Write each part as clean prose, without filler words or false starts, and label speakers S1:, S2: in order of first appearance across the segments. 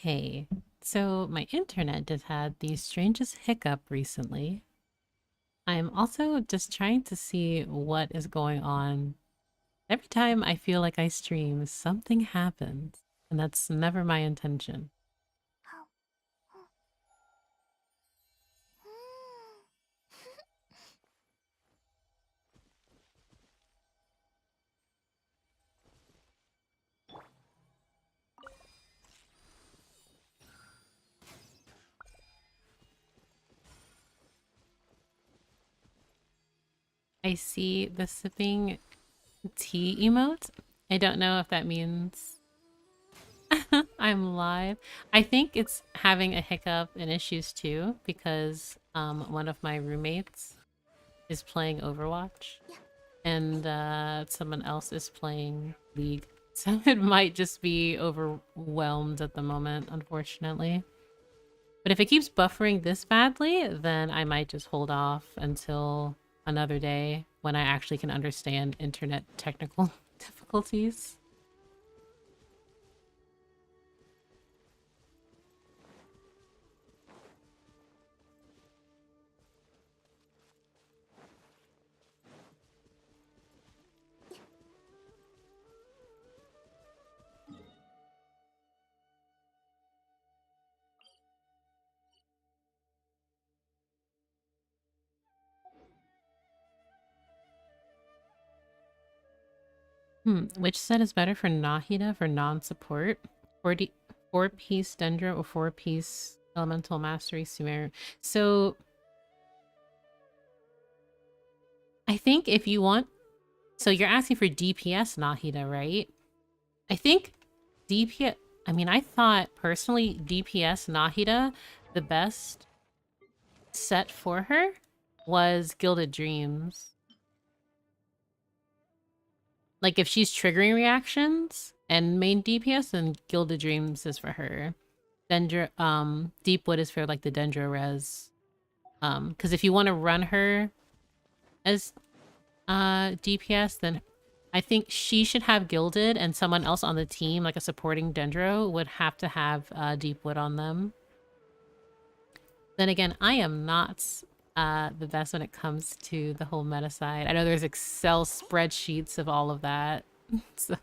S1: Okay, so my internet just had the strangest hiccup recently. I'm also just trying to see what is going on. Every time I feel like I stream, something happens, and that's never my intention. I see the sipping tea emote. I don't know if that means I'm live. I think it's having a hiccup and issues too because one of my roommates is playing Overwatch and someone else is playing League. So it might just be overwhelmed at the moment, unfortunately. But if it keeps buffering this badly, then I might just hold off until another day when I actually can understand internet technical difficulties. Which set is better for Nahida for non-support? 40, 4-piece Dendro or 4-piece Elemental Mastery Sumeru? So I think if you want... So you're asking for DPS Nahida, right? I think DPS... I mean, I thought personally DPS Nahida, the best set for her was Gilded Dreams. Like if she's triggering reactions and main DPS, then Gilded Dreams is for her. Deepwood is for like the Dendro res. Because if you want to run her as DPS, then I think she should have Gilded, and someone else on the team, like a supporting Dendro, would have to have Deepwood on them. Then again, I am not the best when it comes to the whole meta side. I know there's Excel spreadsheets of all of that, so...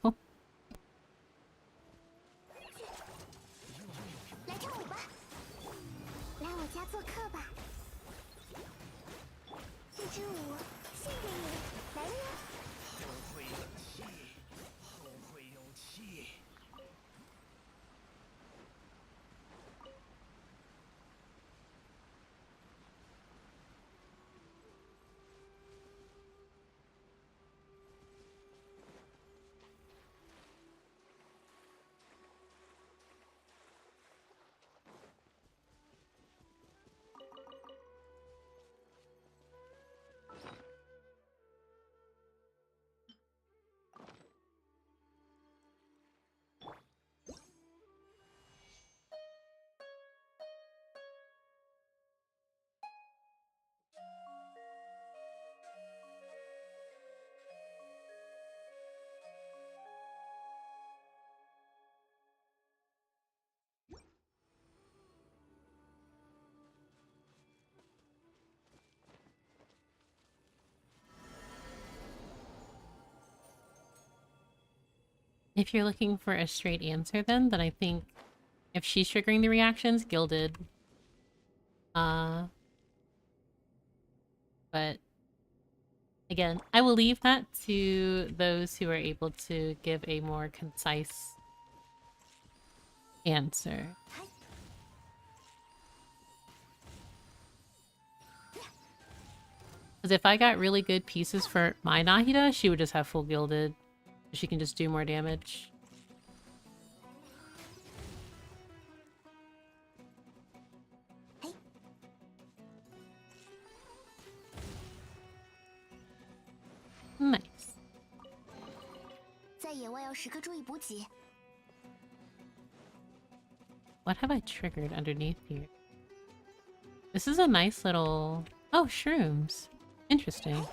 S1: If you're looking for a straight answer then I think if she's triggering the reactions, Gilded. But again, I will leave that to those who are able to give a more concise answer. Because if I got really good pieces for my Nahida, she would just have full Gilded. She can just do more damage. Nice. What have I triggered underneath here? This is a nice little... Oh, shrooms. Interesting.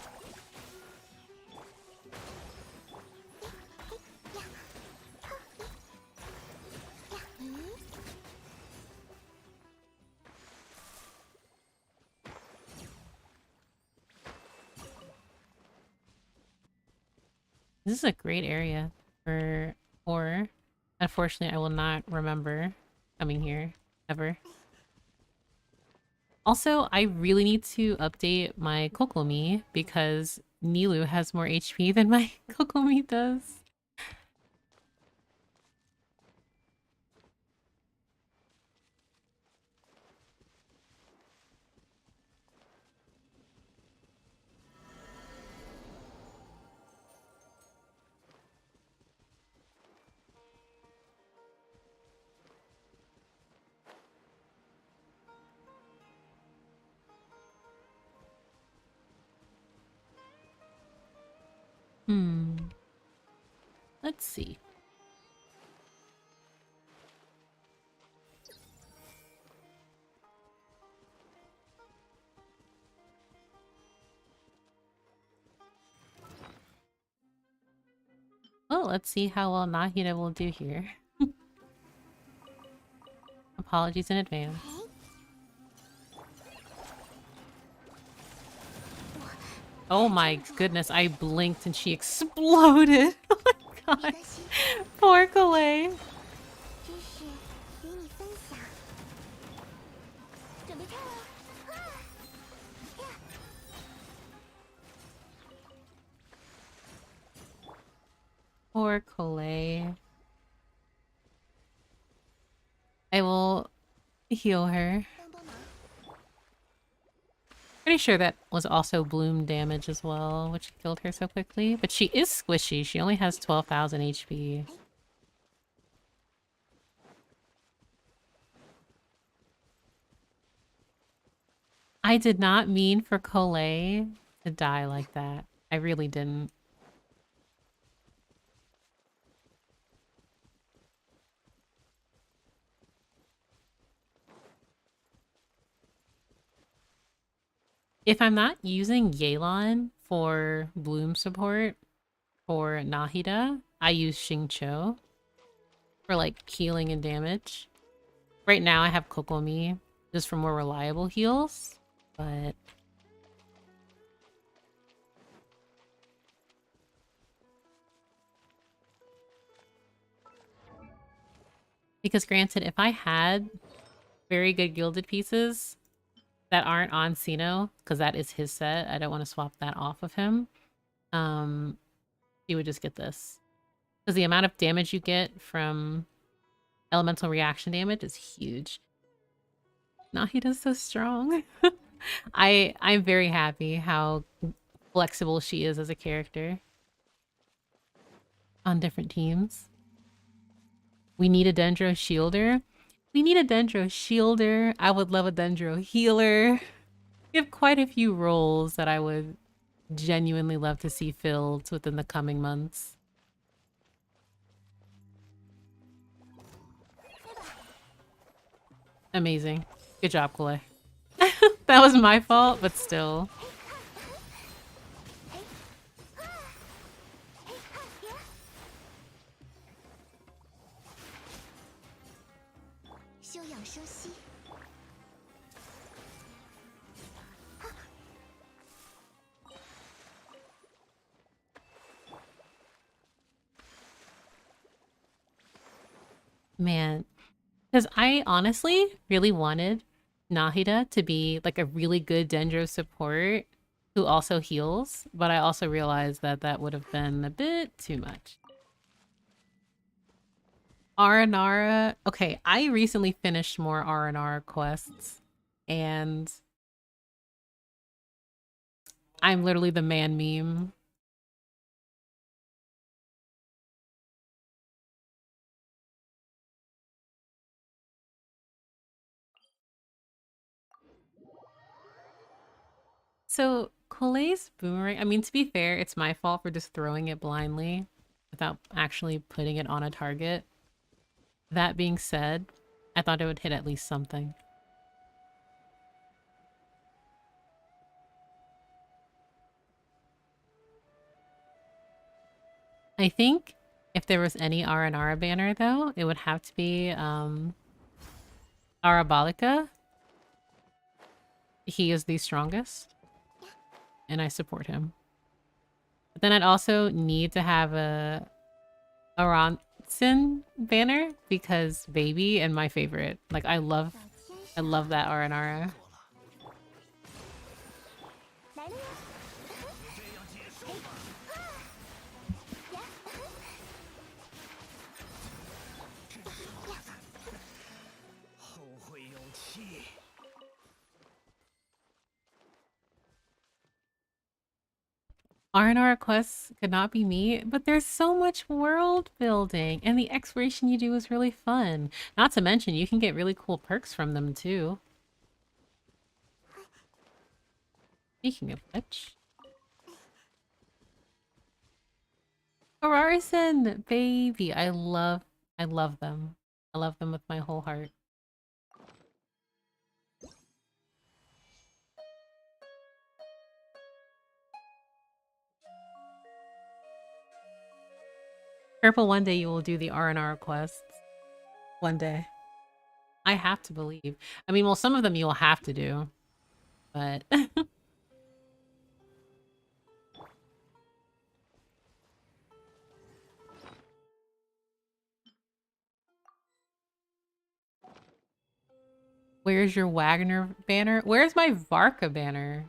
S1: This is a great area for ore. Unfortunately, I will not remember coming here ever. Also, I really need to update my Kokomi because Nilu has more HP than my Kokomi does. Hmm. Let's see. Well, let's see how well Nahida will do here. Apologies in advance. Oh my goodness, I blinked and she exploded. Oh my god. Poor Kalei. Poor Kalei. I will heal her. Pretty sure that was also bloom damage as well, which killed her so quickly. But she is squishy. She only has 12,000 HP. I did not mean for Colette to die like that. I really didn't. If I'm not using Yelan for bloom support for Nahida, I use Xingqiu for like healing and damage. Right now I have Kokomi just for more reliable heals, but because granted, if I had very good gilded pieces that aren't on Sino, because that is his set, I don't want to swap that off of him, you would just get this. Because the amount of damage you get from elemental reaction damage is huge. Nahida's so strong. I'm very happy how flexible she is as a character on different teams. We need a Dendro Shielder. We need a Dendro Shielder. I would love a Dendro Healer. We have quite a few roles that I would genuinely love to see filled within the coming months. Amazing. Good job, Kule. That was my fault, but still. Man, because I honestly really wanted Nahida to be like a really good Dendro support who also heals, but I also realized that that would have been a bit too much. Aranara. Okay, I recently finished more Aranara quests, and I'm literally the man meme. So, Colet's boomerang, I mean, to be fair, it's my fault for just throwing it blindly without actually putting it on a target. That being said, I thought it would hit at least something. I think if there was any Aranara banner, though, it would have to be Arabalika. He is the strongest, and I support him. But then I'd also need to have a Aronson banner because baby and my favorite. Like I love that Aranara. R&R quests could not be me, but there's so much world building, and the exploration you do is really fun. Not to mention, you can get really cool perks from them too. Speaking of which, Horizon, baby, I love them. I love them with my whole heart. Purple, one day you will do the R&R quests. One day. I have to believe. I mean, well, some of them you'll have to do, but where's your Wagner banner? Where's my Varka banner?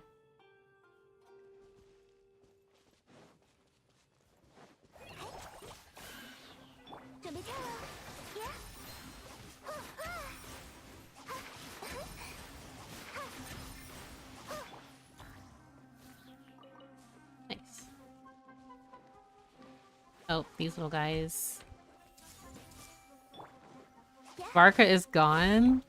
S1: Nice. Oh, these little guys. Varka is gone.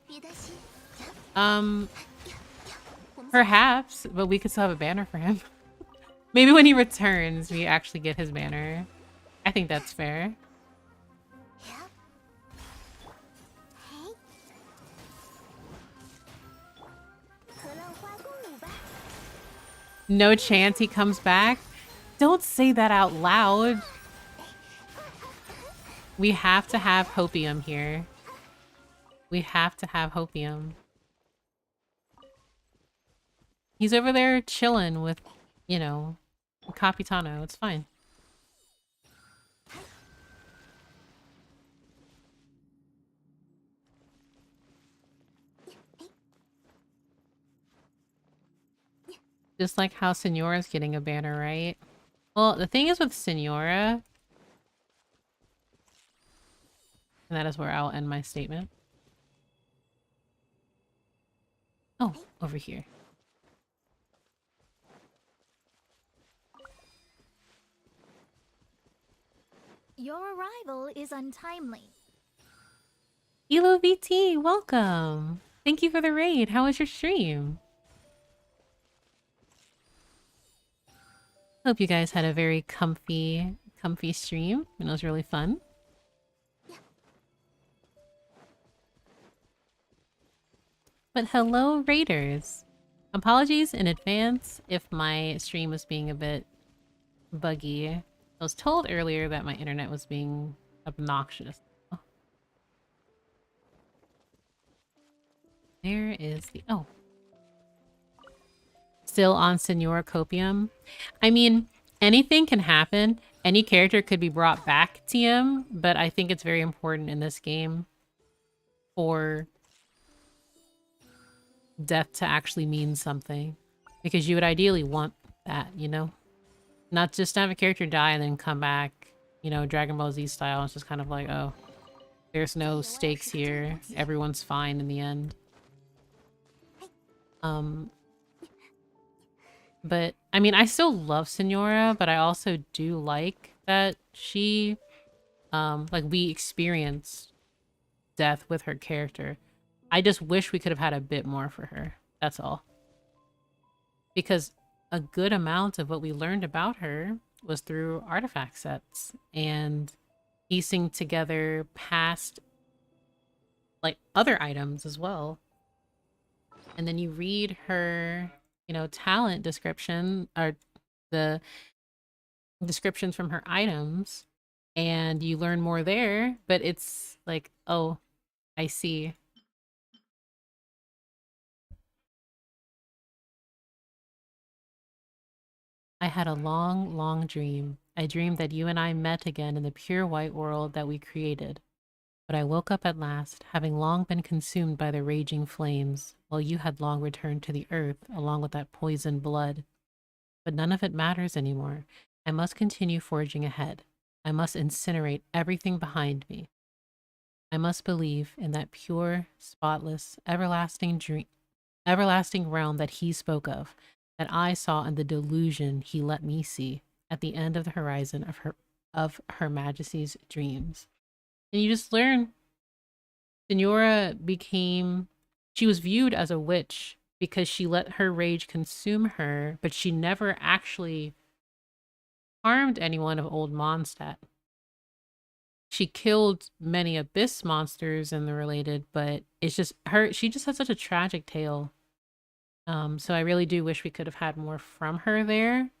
S1: Perhaps, but we could still have a banner for him. Maybe when he returns, we actually get his banner. I think that's fair. No chance he comes back? Don't say that out loud. We have to have hopium here. We have to have hopium. He's over there chilling with, you know, Capitano. It's fine. Just like how Senora's getting a banner, right? Well, the thing is with Senora, and that is where I'll end my statement. Oh, over here.
S2: Your arrival is untimely.
S1: Elo VT, welcome! Thank you for the raid. How was your stream? Hope you guys had a very comfy stream, and it was really fun. But hello, raiders! Apologies in advance if my stream was being a bit buggy. I was told earlier that my internet was being obnoxious. There is the... oh. Still on Senora Copium. I mean, anything can happen. Any character could be brought back, TM, but I think it's very important in this game for death to actually mean something. Because you would ideally want that, you know? Not just have a character die and then come back, you know, Dragon Ball Z style. It's just kind of like, oh, there's no stakes here. Everyone's fine in the end. But, I mean, I still love Senora, but I also do like that she, like, we experienced death with her character. I just wish we could have had a bit more for her. That's all. Because a good amount of what we learned about her was through artifact sets and piecing together past, like, other items as well. And then you read her, you know, talent description, or the descriptions from her items, and you learn more there, but it's like, oh, I see. I had a long, long dream. I dreamed that you and I met again in the pure white world that we created. But I woke up at last, having long been consumed by the raging flames, while you had long returned to the earth along with that poisoned blood. But none of it matters anymore. I must continue forging ahead. I must incinerate everything behind me. I must believe in that pure, spotless, everlasting realm that he spoke of, that I saw in the delusion he let me see at the end of the horizon of her Majesty's dreams. And you just learn Senora became she was viewed as a witch because she let her rage consume her, but she never actually harmed anyone of Old Mondstadt. She killed many abyss monsters and the related, but it's just her she just had such a tragic tale. So I really do wish we could have had more from her there,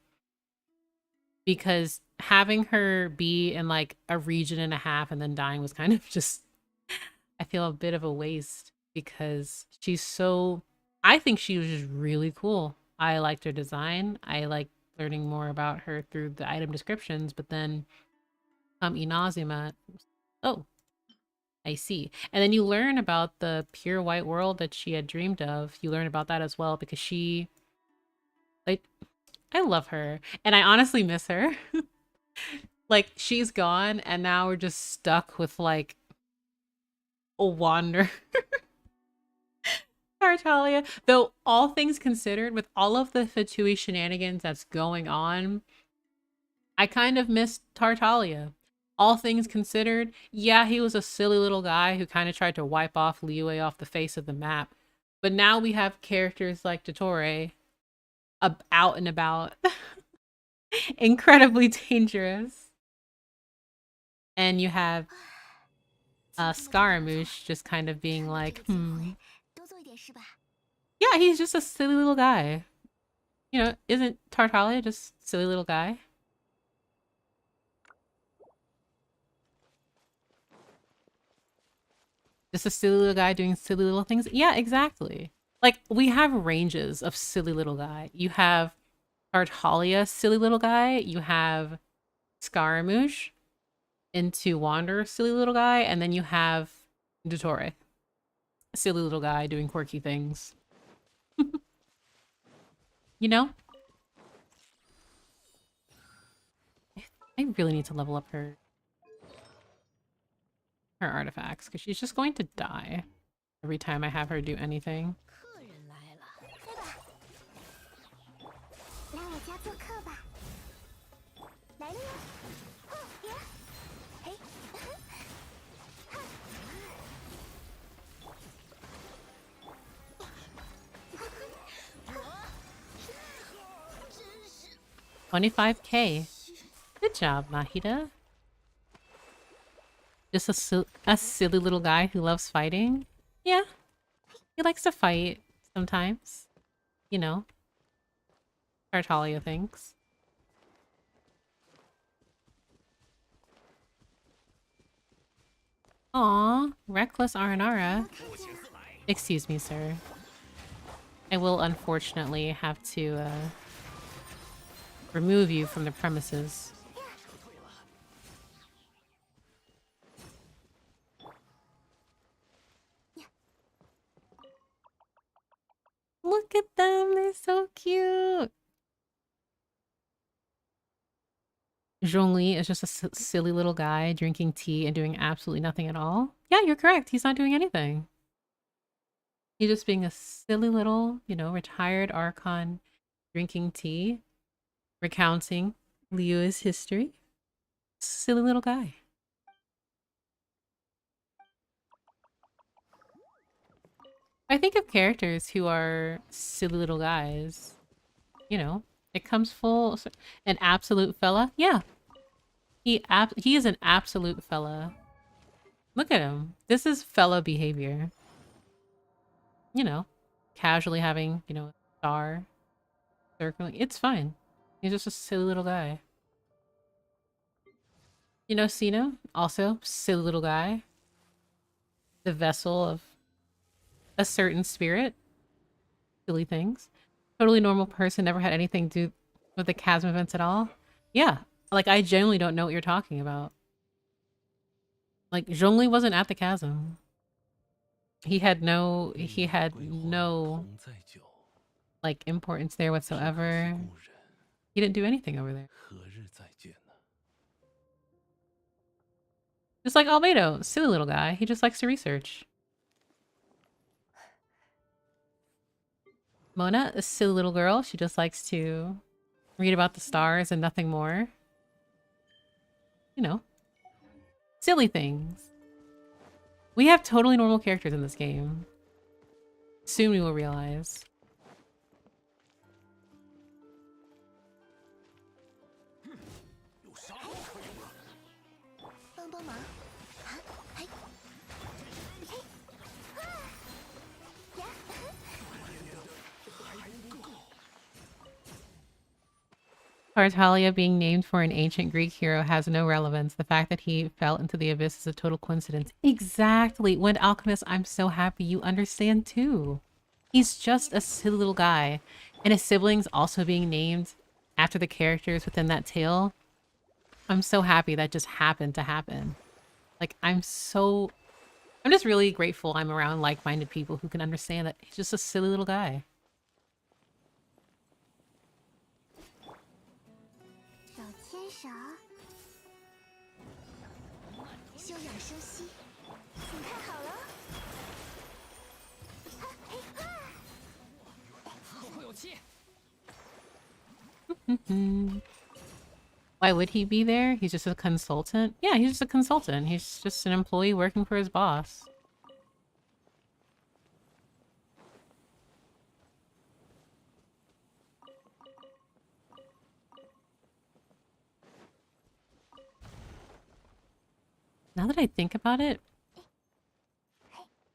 S1: because having her be in like a region and a half and then dying was kind of just, I feel, a bit of a waste, because she's so, I think she was just really cool. I liked her design. I like learning more about her through the item descriptions, but then Inazuma, oh, I see. And then you learn about the pure white world that she had dreamed of. You learn about that as well, because she, like, I love her. And I honestly miss her. Like, she's gone, and now we're just stuck with, like, a wander Tartaglia. Though, all things considered, with all of the Fatui shenanigans that's going on, I kind of miss Tartaglia. All things considered, yeah, he was a silly little guy who kind of tried to wipe off Liyue off the face of the map. But now we have characters like Dottore out and about, incredibly dangerous. And you have Scaramouche just kind of being like, yeah, he's just a silly little guy. You know, isn't Tartaglia just a silly little guy? Just a silly little guy doing silly little things? Yeah, exactly. Like, we have ranges of silly little guy. You have Tartaglia, silly little guy. You have Scaramouche into Wander, silly little guy. And then you have Dottore, silly little guy doing quirky things. You know? I really need to level up her artifacts, because she's just going to die every time I have her do anything. 25k. Good job, Mahida. Just a silly little guy who loves fighting? Yeah, he likes to fight sometimes. You know, Tartaglia thinks. Aw, reckless Aranara. Excuse me, sir. I will unfortunately have to remove you from the premises. Look at them, they're so cute. Zhongli is just a silly little guy drinking tea and doing absolutely nothing at all. Yeah, you're correct. He's not doing anything. He's just being a silly little, retired Archon drinking tea, recounting Liu's history. Silly little guy. I think of characters who are silly little guys. It comes full. An absolute fella? Yeah. He is an absolute fella. Look at him. This is fella behavior. Casually having, a star circling. It's fine. He's just a silly little guy. Sino, also silly little guy. The vessel of a certain spirit. Silly things. Totally normal person, never had anything to do with the chasm events at all? Yeah. Like, I genuinely don't know what you're talking about. Like, Zhongli wasn't at the chasm. He had no like importance there whatsoever. He didn't do anything over there. Just like Albedo, silly little guy. He just likes to research. Mona, a silly little girl. She just likes to read about the stars and nothing more. You know, silly things. We have totally normal characters in this game. Soon we will realize.
S2: 帮帮忙。啊，嘿，嘿，啊，呀，Tartaglia
S1: being named for an ancient Greek hero has no relevance. The fact that he fell into the abyss is a total coincidence. Exactly. Wind Alchemist, I'm so happy you understand too. He's just a silly little guy. And his siblings also being named after the characters within that tale. I'm so happy that just happened to happen. Like, I'm just really grateful I'm around like-minded people who can understand that he's just a silly little guy.
S2: 找天勺，休养生息，你看好了。啊，嘿，啊！
S3: 后会有期。
S1: Why would he be there? He's just a consultant? Yeah, he's just a consultant. He's just an employee working for his boss. Now that I think about it,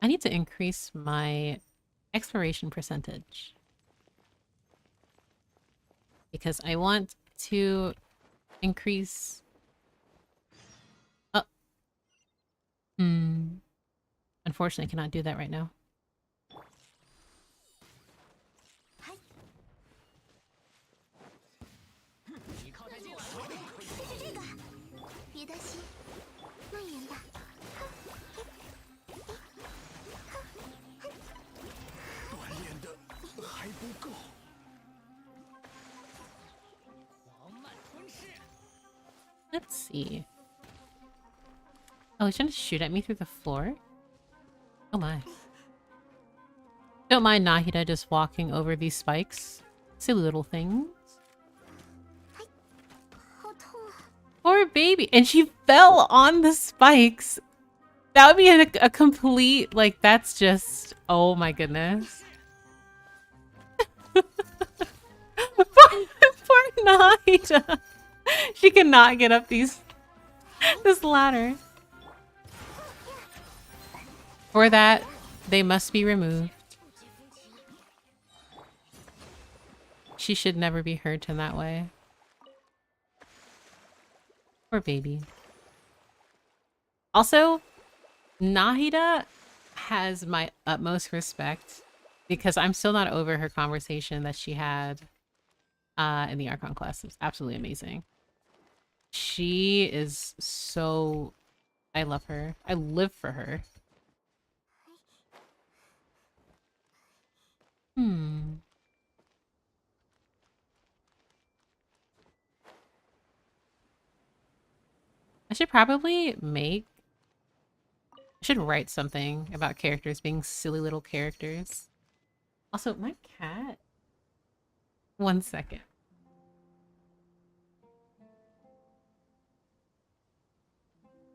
S1: I need to increase my exploration percentage. Because I want to increase... Unfortunately, I cannot do that right now.
S3: 你靠太近了。
S2: 就是这个，别担心，慢点吧。
S3: 锻炼的还不够。狂漫吞噬。
S1: Let's see. Oh, he's trying to shoot at me through the floor? Oh my. Don't mind Nahida just walking over these spikes. Silly little things.
S2: 好痛啊！
S1: Poor baby. And she fell on the spikes. That would be a complete, like, that's just... Oh my goodness. Poor Nahida. She cannot get up this ladder. For that, they must be removed. She should never be hurt in that way. Poor baby. Also, Nahida has my utmost respect because I'm still not over her conversation that she had in the Archon class. It's absolutely amazing. She is so... I love her. I live for her. I should probably make... I should write something about characters being silly little characters. Also, my cat... 1 second.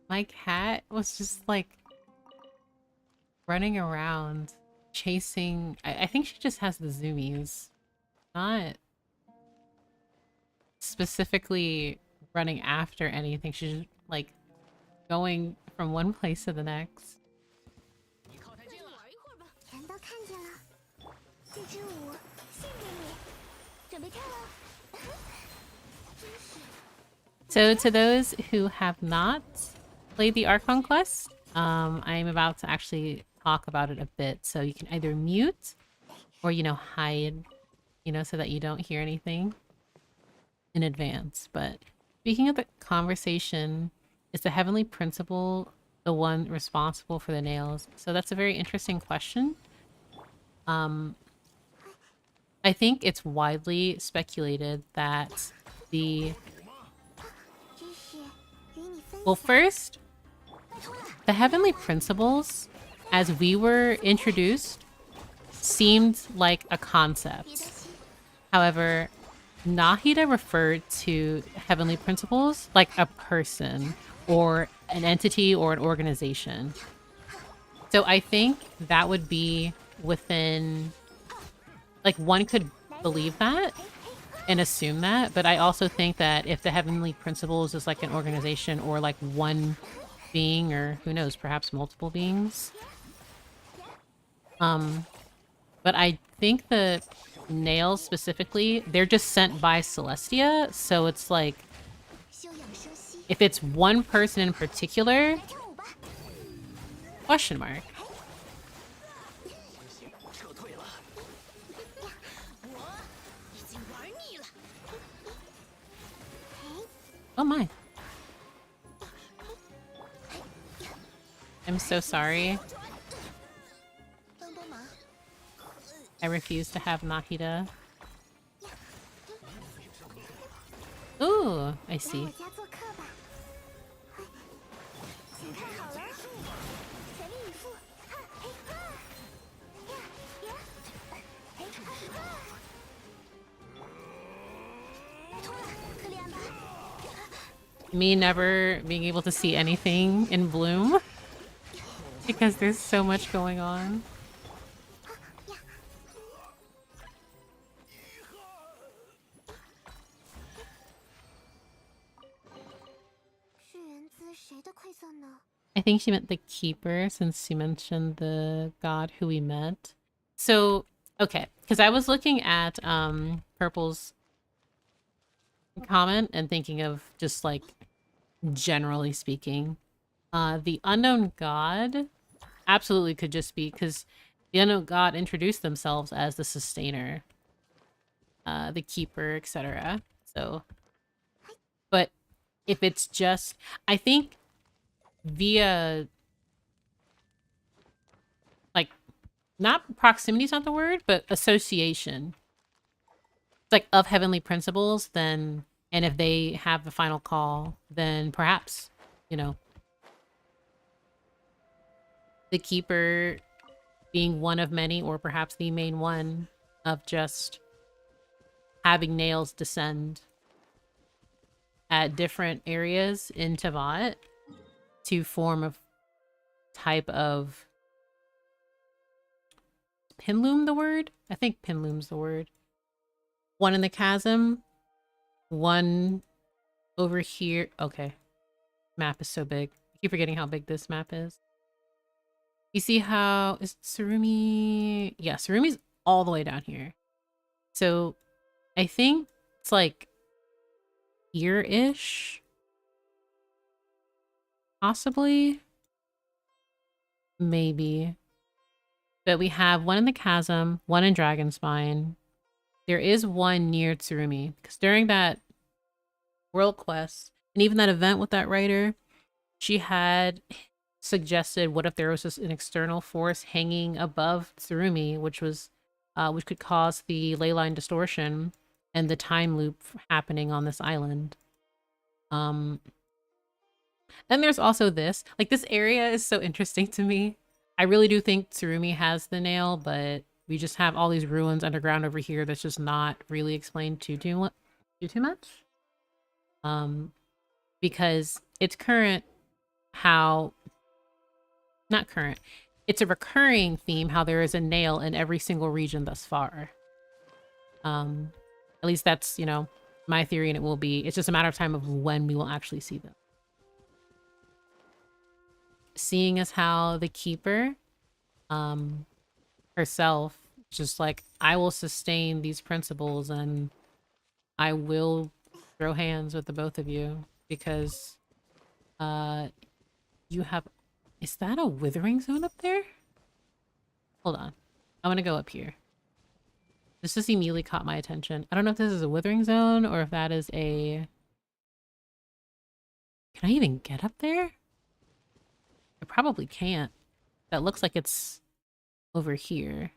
S1: My cat was just like running around chasing... I think she just has the zoomies. Not specifically running after anything. She's just, like going from one place to the next.
S3: 你靠太近了。
S2: 玩一会儿吧。全都看见了，这支舞献给你，准备跳喽。真是。
S1: So to those who have not played the Archon quest, I'm about to actually talk about it a bit. So you can either mute or, you know, hide, you know, so that you don't hear anything. in advance. But speaking of the conversation, is the heavenly principle the one responsible for the nails? So that's a very interesting question. Um, I think it's widely speculated that the
S2: 知识与你分
S1: well,
S2: 享。
S1: first, the heavenly principles, as we were introduced, seemed like a
S2: 彼得
S1: concept.
S2: 心
S1: However, Nahida referred to heavenly principles like a person or an entity or an organization. So I think that would be within, like, one could believe that and assume that, but I also think that if the heavenly principles is like an organization or like one being, or who knows, perhaps multiple beings. But I think the nails specifically, they're just sent by Celestia, so it's like
S2: 休养生息，
S1: if it's one person in particular,
S2: 跳舞吧。
S1: question mark.
S3: 撤退了。我已经玩腻了。
S1: Oh my. I'm so sorry.
S2: 帮帮忙，
S1: I refuse to have Nahida. Ooh, I
S2: 来
S1: see.
S2: 我家做客吧。请看好了，全力以赴，哈嘿哈，呀呀，嘿哈哈，脱了，克利安吧。
S1: Me never being able to see anything in bloom because there's so much going on.
S2: 是源自谁的馈赠呢？
S1: I think she meant the keeper since she mentioned the god who we met. So, okay, because I was looking at Purple's comment and thinking of just like generally speaking. The unknown god absolutely could just be because the unknown god introduced themselves as the sustainer, the keeper, etc. So, but if it's just, I think via like not proximity is not the word, but association. It's like of heavenly principles, then and if they have the final call, then perhaps, you know, the keeper being one of many, or perhaps the main one of just having nails descend at different areas in Tavat to form a type of pinloom the word? I think pinloom's the word. One in the chasm, one over here. Okay. Map is so big. I keep forgetting how big this map is. You see how is Surumi? Yeah, Surumi's all the way down here. So I think it's like here-ish. Possibly. Maybe. But we have one in the chasm, one in Dragonspine. There is one near Tsurumi. Because during that world quest, and even that event with that writer, she had suggested what if there was just an external force hanging above Tsurumi, which was which could cause the ley line distortion and the time loop happening on this island. Then there's also this. Like, this area is so interesting to me. I really do think Tsurumi has the nail, but we just have all these ruins underground over here that's just not really explained too much. Because it's current how not current. It's a recurring theme how there is a nail in every single region thus far. At least that's, you know, my theory, and it will be. It's just a matter of time of when we will actually see them. Seeing as how the keeper herself just like, I will sustain these principles and I will throw hands with the both of you because you have, is that a withering zone up there? Hold on, I'm gonna go up here. This just immediately caught my attention. I don't know if this is a withering zone or if that is a... Can I even get up there? I probably can't. That looks like it's over here.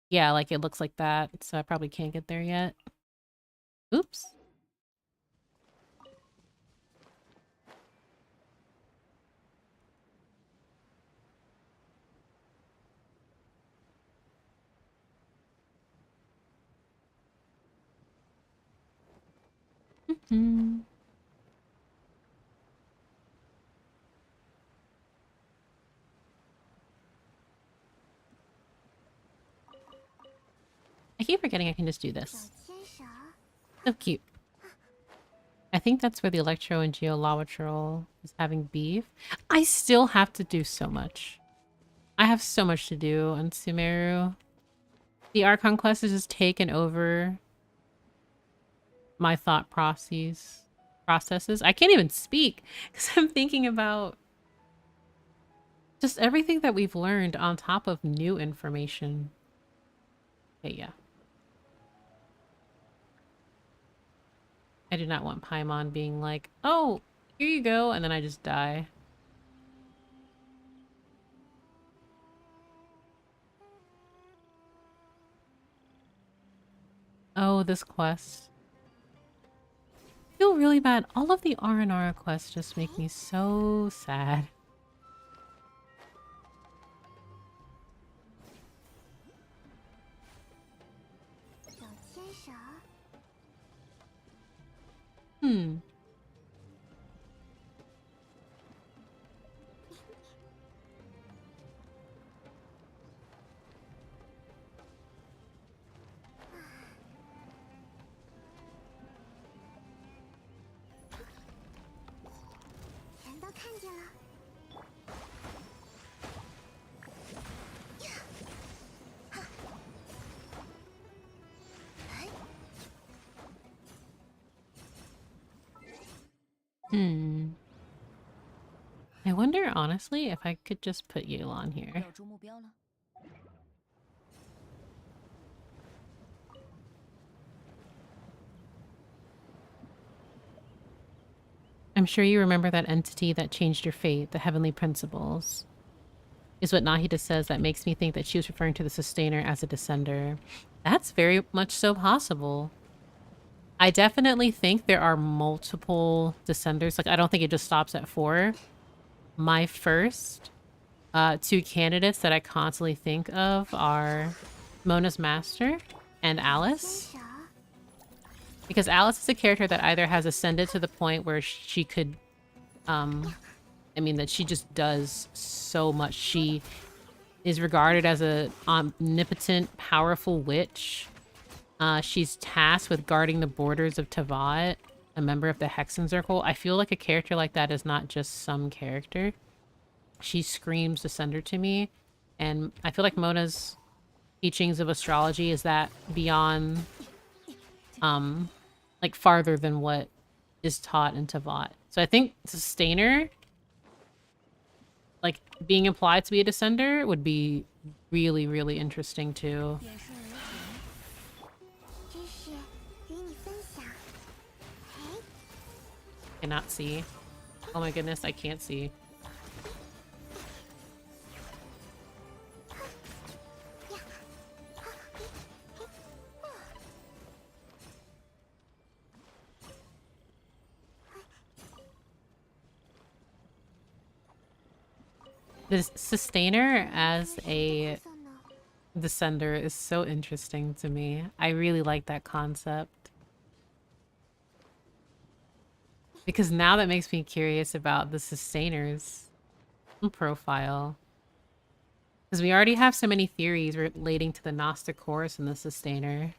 S1: Yeah, like it looks like that, so I probably can't get there yet. Oops. Hmm. I keep forgetting I can just do
S2: 小
S1: this.
S2: 牵手，
S1: So cute. I think that's where the Electro and Geolawatral is having beef. I still have to do so much. I have so much to do on Sumeru. The Archon quest has just taken over my thought processes. I can't even speak because I'm thinking about just everything that we've learned on top of new information. Okay, yeah. I do not want Paimon being like, oh, here you go, and then I just die. Oh, this quest. I feel really bad. All of the R&R quests just make me so sad.
S2: 小牵手，
S1: Hmm.
S2: “全都看见了。”
S1: Hmm. I wonder, honestly, if I could just put Yelan here.
S3: 要捉目标了。
S1: I'm sure you remember that entity that changed your fate, the heavenly principles. Is what Nahida says that makes me think that she was referring to the Sustainer as a descender. That's very much so possible. I definitely think there are multiple descenders. Like, I don't think it just stops at 4. My first 2 candidates that I constantly think of are Mona's Master and
S2: 小牵
S1: Alice.
S2: 手，
S1: Because Alice is a character that either has ascended to the point where she could, I mean, that she just does so much. She is regarded as a omnipotent, powerful witch. She's tasked with guarding the borders of Tavat, a member of the Hexen Circle. I feel like a character like that is not just some character. She screams Descender to me, and I feel like Mona's teachings of astrology is that beyond, like farther than what is taught in Tavat. So I think Sustainer, like being implied to be a Descender, would be really, really interesting too.
S3: 也是而已。
S2: 知识与你分享。哎，
S1: Cannot see. Oh my goodness, I can't see. The Sustainer as a
S2: 送呢？
S1: Descender is so interesting to me. I really like that concept. Because now that makes me curious about the Sustainer's profile. Because we already have so many theories relating to the Gnostic Horus and the Sustainer.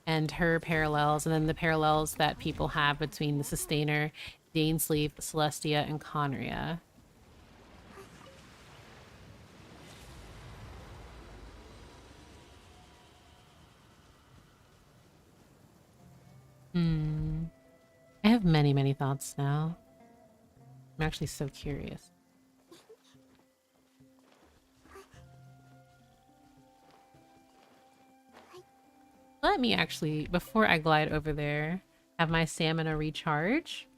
S1: And her parallels, and then the parallels that people have between the Sustainer, Dainsleif, Celestia, and Conria. I have many, many thoughts now. I'm actually so curious. let me actually, before I glide over there, have my stamina recharge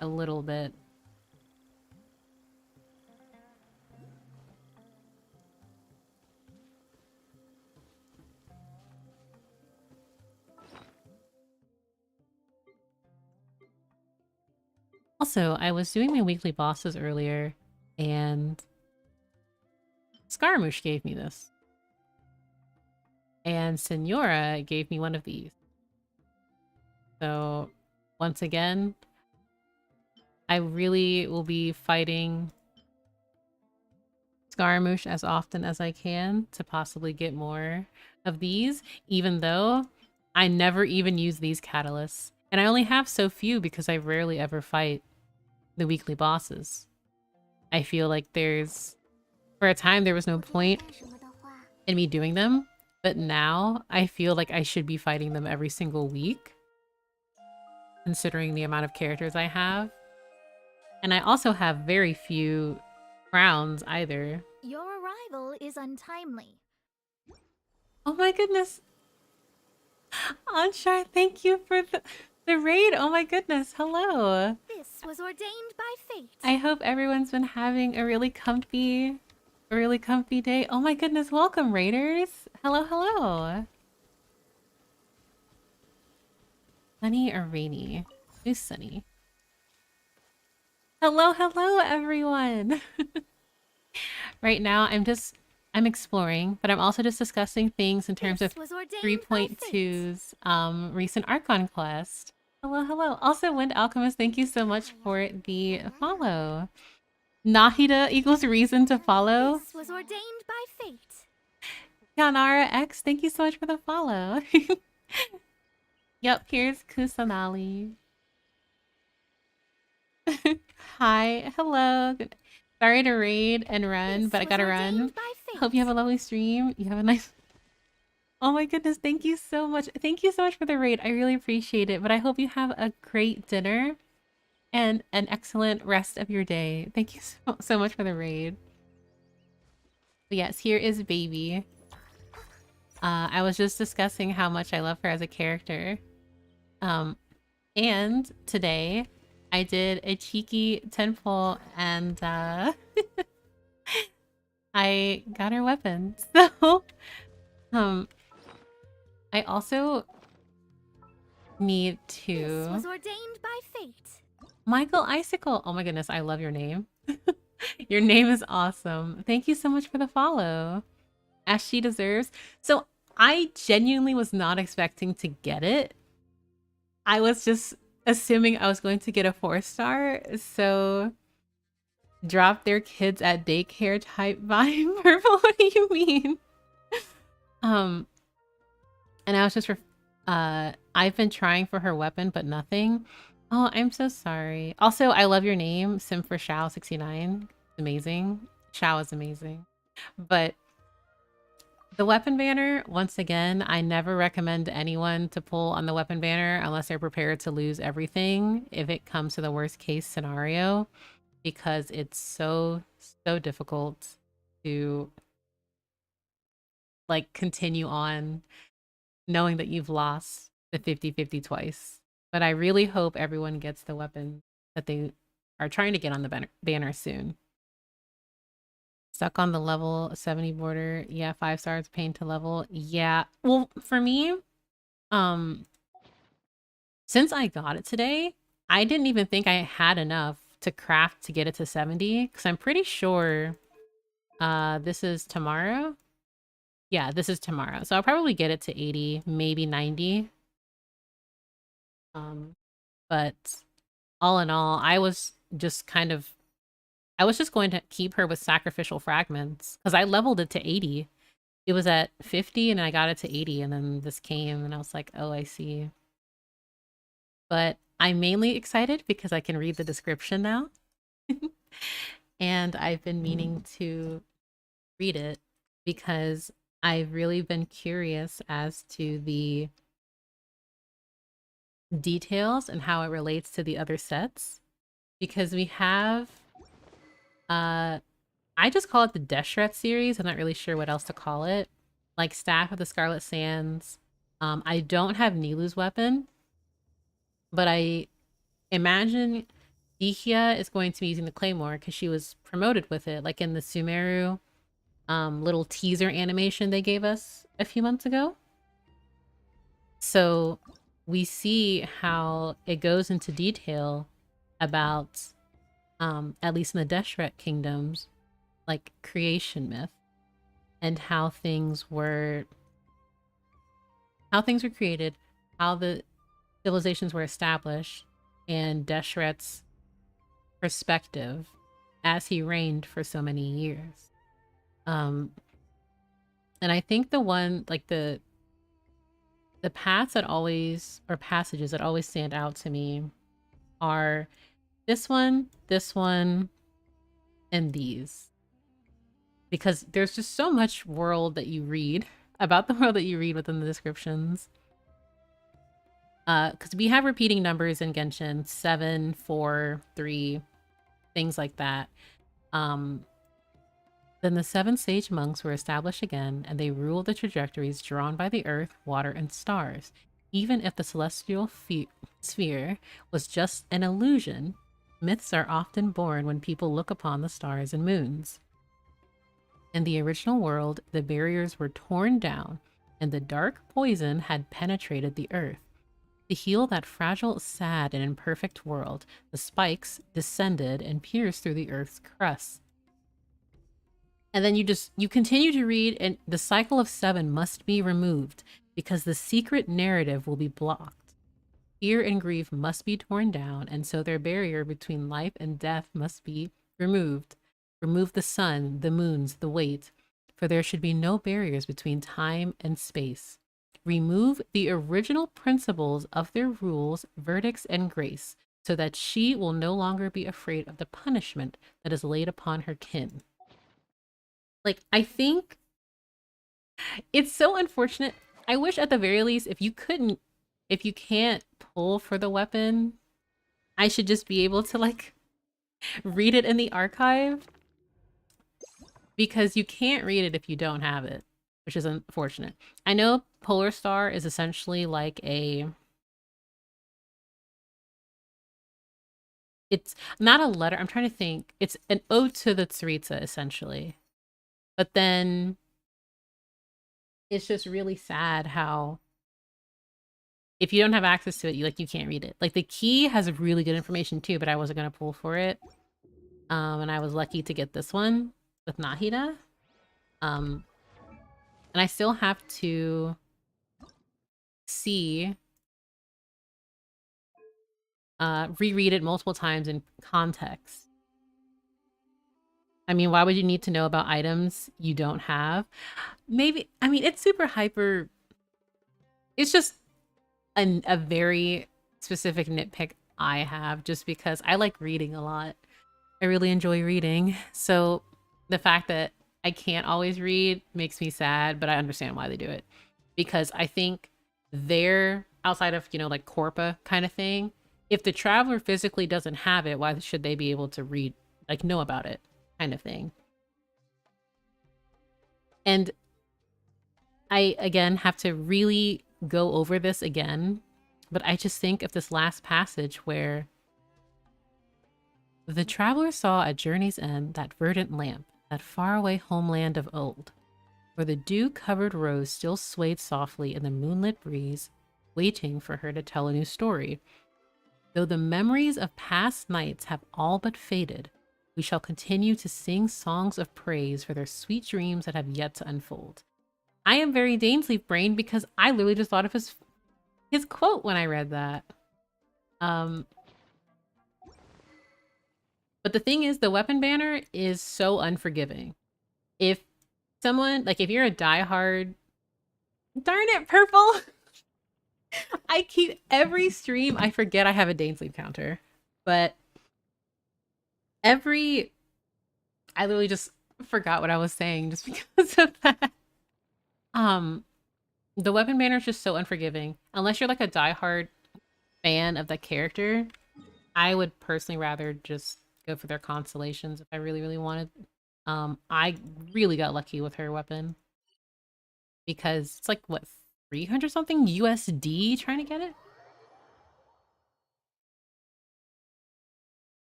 S1: a little bit. Also, I was doing my weekly bosses earlier, and Scaramouche gave me this. And Senora gave me one of these. So, once again, I really will be fighting Scaramouche as often as I can to possibly get more of these, even though I never even use these catalysts. And I only have so few because I rarely ever fight the weekly bosses. I feel like for a time there was no
S2: 不知道
S1: point
S2: 干什么的话，
S1: in me doing them, but now I feel like I should be fighting them every single week, considering the amount of characters I have. And I also have very few crowns either.
S2: Your arrival is untimely.
S1: Oh my goodness. Anshar, thank you for the raid. Oh my goodness. Hello.
S2: This was ordained by fate.
S1: I hope everyone's been having a really comfy day. Oh my goodness. Welcome, raiders. Hello, hello. Sunny or rainy? Who's sunny? Hello, hello, everyone. Right now, I'm exploring, but I'm also just discussing things in terms of
S2: This was ordained by fate.
S1: 3.2's recent Archon quest. Hello, hello. Also, Wind Alchemist, thank you so much for the follow. Nahida equals reason to follow.
S2: This was ordained by fate.
S1: Yanara X, thank you so much for the follow. Yep, here's Kusanali. Hi, hello. Sorry to raid and run,
S2: This
S1: but I
S2: was
S1: gotta run.
S2: ordained by fate.
S1: Hope you have a lovely stream. You have a nice... Oh my goodness, thank you so much. Thank you so much for the raid. I really appreciate it, but I hope you have a great dinner and an excellent rest of your day. Thank you so much for the raid. But yes, here is Baby. I was just discussing how much I love her as a character. And today I did a cheeky tenfold and I got her weapon. So I also need
S2: This was
S1: to
S2: ordained by fate.
S1: Michael Icicle. Oh my goodness, I love your name. Your name is awesome. Thank you so much for the follow. As she deserves. So I genuinely was not expecting to get it. I was just assuming I was going to get a 4-star, so drop their kids at daycare type vibe. Purple, what do you mean? And I was just I've been trying for her weapon, but nothing. Oh, I'm so sorry. Also, I love your name, Sim for Shao69. Amazing. Shao is amazing. But the weapon banner, once again, I never recommend anyone to pull on the weapon banner unless they're prepared to lose everything if it comes to the worst case scenario, because it's so difficult to like continue on knowing that you've lost the 50-50 twice. But I really hope everyone gets the weapon that they are trying to get on the banner soon. Stuck on the level 70 border. Yeah, 5 stars, pain to level. Yeah. Well, for me, since I got it today, I didn't even think I had enough to craft to get it to 70, because I'm pretty sure this is tomorrow. Yeah, this is tomorrow. So I'll probably get it to 80, maybe 90. But all in all, I was just going to keep her with sacrificial fragments because I leveled it to 80. It was at 50 and I got it to 80, and then this came and I was like, oh, I see. But I'm mainly excited because I can read the description now. And I've been meaning to read it because I've really been curious as to the details and how it relates to the other sets. Because we have I just call it the Deshret series. I'm not really sure what else to call it. Like Staff of the Scarlet Sands, I don't have Nilu's weapon, but I imagine Dihya is going to be using the claymore because she was promoted with it, like in the Sumeru little teaser animation they gave us a few months ago. So we see how it goes into detail about, at least in the Deshret kingdoms, like creation myth and how things were created, how the civilizations were established, and Deshret's perspective as he reigned for so many years. Um, and I think the one like the paths that always or passages that always stand out to me are this one, and these. Because there's just so much world that you read about the world that you read within the descriptions. Because we have repeating numbers in Genshin, 7, 4, 3, things like that. Then the 7 sage monks were established again, and they ruled the trajectories drawn by the earth, water, and stars. Even if the celestial sphere was just an illusion, myths are often born when people look upon the stars and moons. In the original world, the barriers were torn down, and the dark poison had penetrated the earth. To heal that fragile, sad, and imperfect world, the spikes descended and pierced through the earth's crust. And then you continue to read, and the cycle of 7 must be removed because the secret narrative will be blocked. Fear and grief must be torn down, and so their barrier between life and death must be removed. Remove the sun, the moons, the weight, for there should be no barriers between time and space. Remove the original principles of their rules, verdicts, and grace, so that she will no longer be afraid of the punishment that is laid upon her kin. Like, I think it's so unfortunate. I wish at the very least, if you can't pull for the weapon, I should just be able to like read it in the archive, because you can't read it if you don't have it, which is unfortunate. I know Polar Star is essentially like it's not a letter. I'm trying to think. It's an ode to the Tsaritsa, essentially. But then it's just really sad how if you don't have access to it, you can't read it. Like the key has really good information too, but I wasn't gonna pull for it. And I was lucky to get this one with Nahida. And I still have to see reread it multiple times in context. I mean, why would you need to know about items you don't have? Maybe, I mean, it's super hyper. It's just a very specific nitpick I have just because I like reading a lot. I really enjoy reading. So the fact that I can't always read makes me sad, but I understand why they do it. Because I think they're outside of, like Corpa kind of thing. If the traveler physically doesn't have it, why should they be able to read, like know about it kind of thing? And I, again, have to really go over this again. But I just think of this last passage where the traveler saw at journey's end that verdant lamp, that faraway homeland of old, where the dew-covered rose still swayed softly in the moonlit breeze, waiting for her to tell a new story. Though the memories of past nights have all but faded, we shall continue to sing songs of praise for their sweet dreams that have yet to unfold. I am very Dainsleif brained because I literally just thought of his quote when I read that. But the thing is, the weapon banner is so unforgiving. If someone, like if you're a diehard, darn it, Purple! I keep every stream, I forget I have a Dainsleif counter. But I literally just forgot what I was saying just because of that. The weapon banner is just so unforgiving. Unless you're like a diehard fan of the character, I would personally rather just go for their constellations if I really, really wanted. I really got lucky with her weapon because it's like what 300 something USD trying to get it.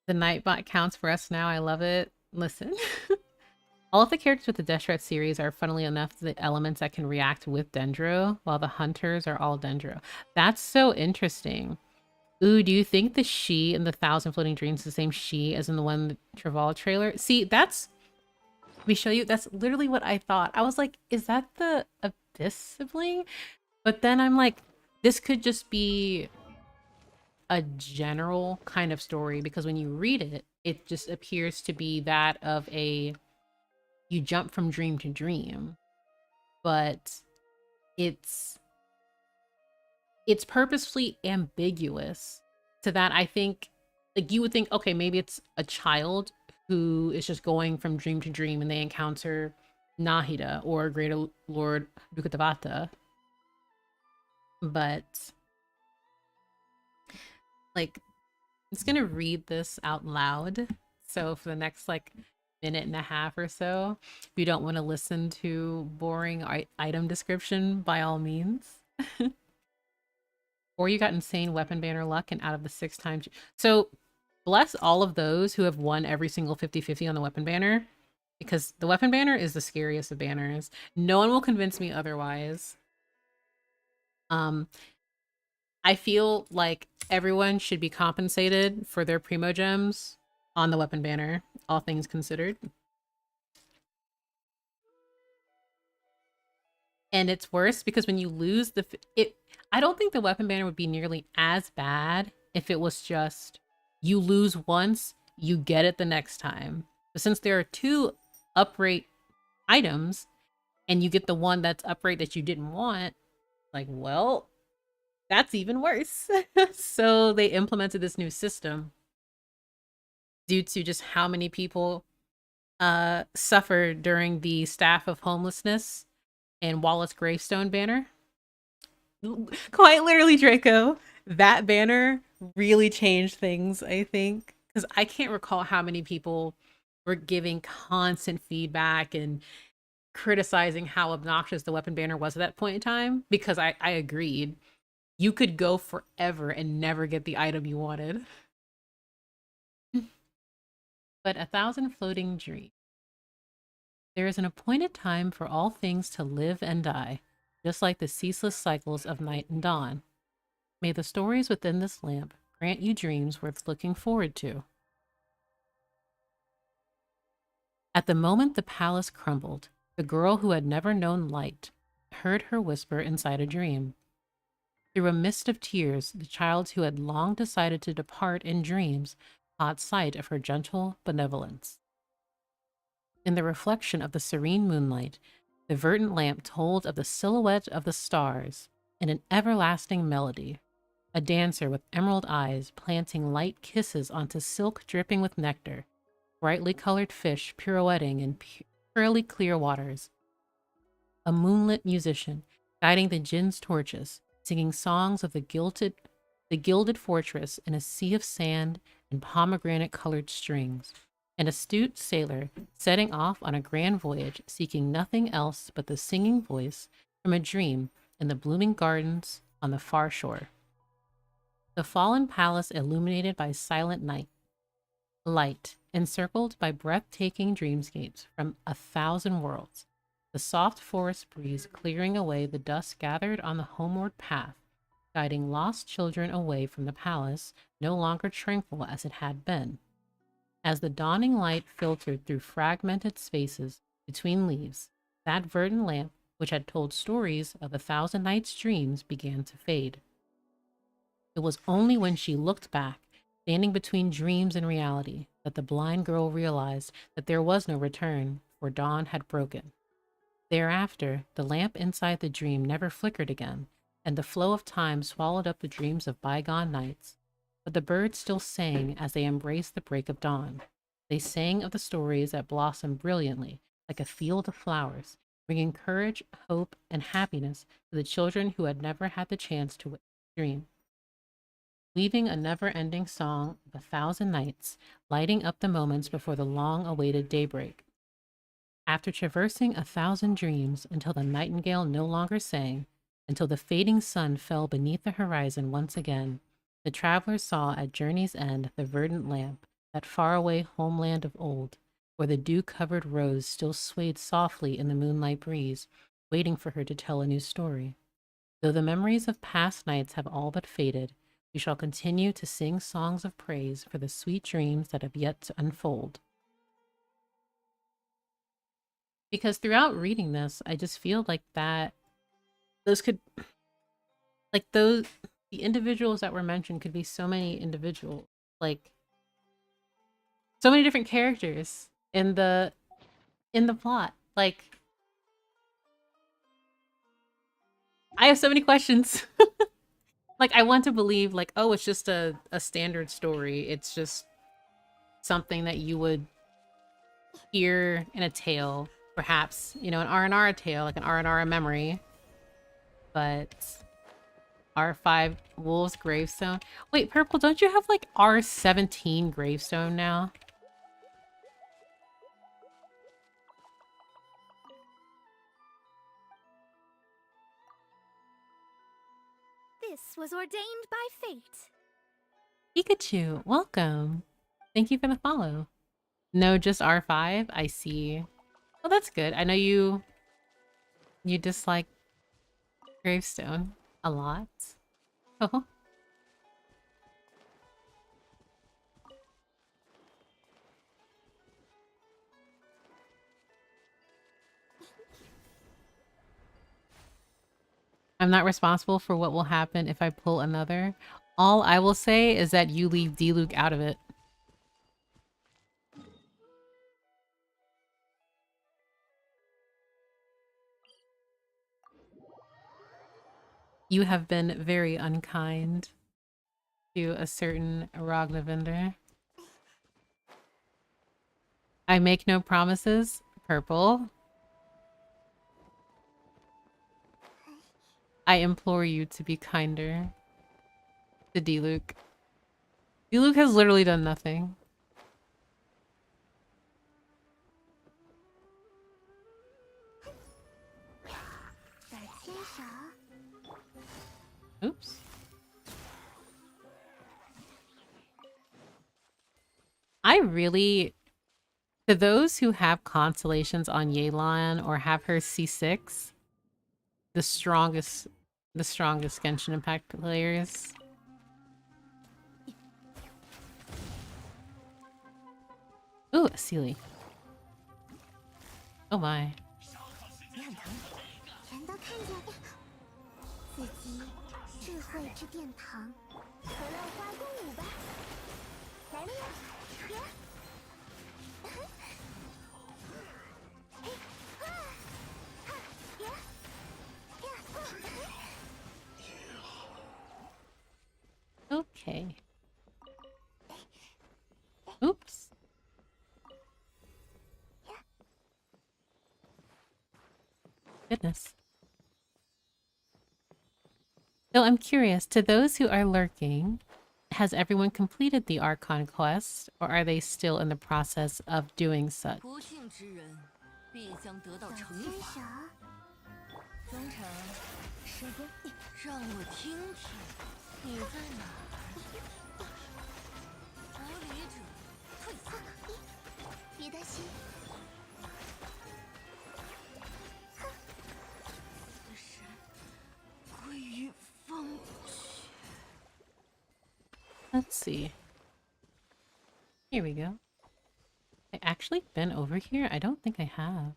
S1: The Nightbot counts for us now. I love it. Listen. All of the characters with the Deshret series are, funnily enough, the elements that can react with Dendro, while the hunters are all Dendro. That's so interesting. Ooh, do you think the she in the Thousand Floating Dreams is the same she as in the one Travolta trailer? See, that's... We show you, that's literally what I thought. I was like, is that the Abyss sibling? But then I'm like, this could just be a general kind of story, because when you read it, it just appears to be that of a... You jump from dream to dream, but it's purposefully ambiguous to that. I think, like, you would think, okay, maybe it's a child who is just going from dream to dream and they encounter Nahida or Greater Lord Dukatavata. But, like, I'm just gonna read this out loud. So for the next, like, minute and a half or so, if you don't want to listen to boring item description, by all means. Or you got insane weapon banner luck and out of the 6 times. So bless all of those who have won every single 50-50 on the weapon banner, because the weapon banner is the scariest of banners. No one will convince me otherwise. I feel like everyone should be compensated for their primo gems on the weapon banner, all things considered. And it's worse because when you lose I don't think the weapon banner would be nearly as bad if it was just you lose once, you get it the next time. But since there are 2 uprate items and you get the one that's uprate that you didn't want, like, well, that's even worse. So they implemented this new system due to just how many people suffered during the Staff of Homelessness and Wallace Gravestone banner. Quite literally, Draco, that banner really changed things, I think. Because I can't recall how many people were giving constant feedback and criticizing how obnoxious the weapon banner was at that point in time. Because I agreed. You could go forever and never get the item you wanted. But 1,000 floating dreams. There is an appointed time for all things to live and die, just like the ceaseless cycles of night and dawn. May the stories within this lamp grant you dreams worth looking forward to. At the moment the palace crumbled, the girl who had never known light heard her whisper inside a dream. Through a mist of tears, the child who had long decided to depart in dreams caught sight of her gentle benevolence. In the reflection of the serene moonlight, the verdant lamp told of the silhouette of the stars in an everlasting melody, a dancer with emerald eyes planting light kisses onto silk dripping with nectar, brightly colored fish pirouetting in purely clear waters, a moonlit musician guiding the jinn's torches, singing songs of the gilded fortress in a sea of sand and pomegranate-colored strings, an astute sailor setting off on a grand voyage, seeking nothing else but the singing voice from a dream in the blooming gardens on the far shore. The fallen palace illuminated by silent night, light encircled by breathtaking dreamscapes from 1,000 worlds, the soft forest breeze clearing away the dust gathered on the homeward path, guiding lost children away from the palace, no longer tranquil as it had been. As the dawning light filtered through fragmented spaces between leaves, that verdant lamp, which had told stories of 1,000 nights' dreams, began to fade. It was only when she looked back, standing between dreams and reality, that the blind girl realized that there was no return, for dawn had broken. Thereafter, the lamp inside the dream never flickered again, and the flow of time swallowed up the dreams of bygone nights. But the birds still sang as they embraced the break of dawn. They sang of the stories that blossomed brilliantly, like a field of flowers, bringing courage, hope, and happiness to the children who had never had the chance to dream. Weaving a never-ending song of 1,000 nights, lighting up the moments before the long-awaited daybreak. After traversing 1,000 dreams until the nightingale no longer sang, until the fading sun fell beneath the horizon once again. The travelers saw at journey's end the verdant lamp, that faraway homeland of old, where the dew-covered rose still swayed softly in the moonlight breeze, waiting for her to tell a new story. Though the memories of past nights have all but faded, we shall continue to sing songs of praise for the sweet dreams that have yet to unfold. Because throughout reading this, I just feel like those could, like those, the individuals that were mentioned could be so many individuals, like so many different characters in the plot. Like, I have so many questions. Like, I want to believe, like, oh, it's just a standard story. It's just something that you would hear in a tale, perhaps, you know, an R&R tale, like an R&R memory. But R5 Wolves Gravestone. Wait, Purple, don't you have like R17 Gravestone now?
S2: This was ordained by fate.
S1: Pikachu, welcome. Thank you for the follow. No, just R5. I see. Well, that's good. I know you dislike Gravestone a lot. Oh. I'm not responsible for what will happen if I pull another. All I will say is that you leave D-Luke out of it. You have been very unkind to a certain Ragnavinder. I make no promises, Purple. I implore you to be kinder to D-Luke. D-Luke has literally done nothing. Oops. I really... To those who have constellations on Yelan or have her C6, the strongest Genshin Impact players. Ooh, a Sealy. Oh my.
S2: 全都看见自己智慧之殿堂，和浪花共舞吧！来了呀，呀！Okay.
S1: Oops. Goodness. So I'm curious, to those who are lurking, has everyone completed the Archon quest, or are they still in the process of doing such?
S3: 不幸之人必将得到惩
S2: 牵
S3: 罚。
S2: 手，
S3: 忠诚，时间，让我听听你在哪儿。隔离者，退散。
S2: 别担心，
S3: 死神归于风雪。
S1: Let's see. Here we go. I actually been over here? I don't think I have.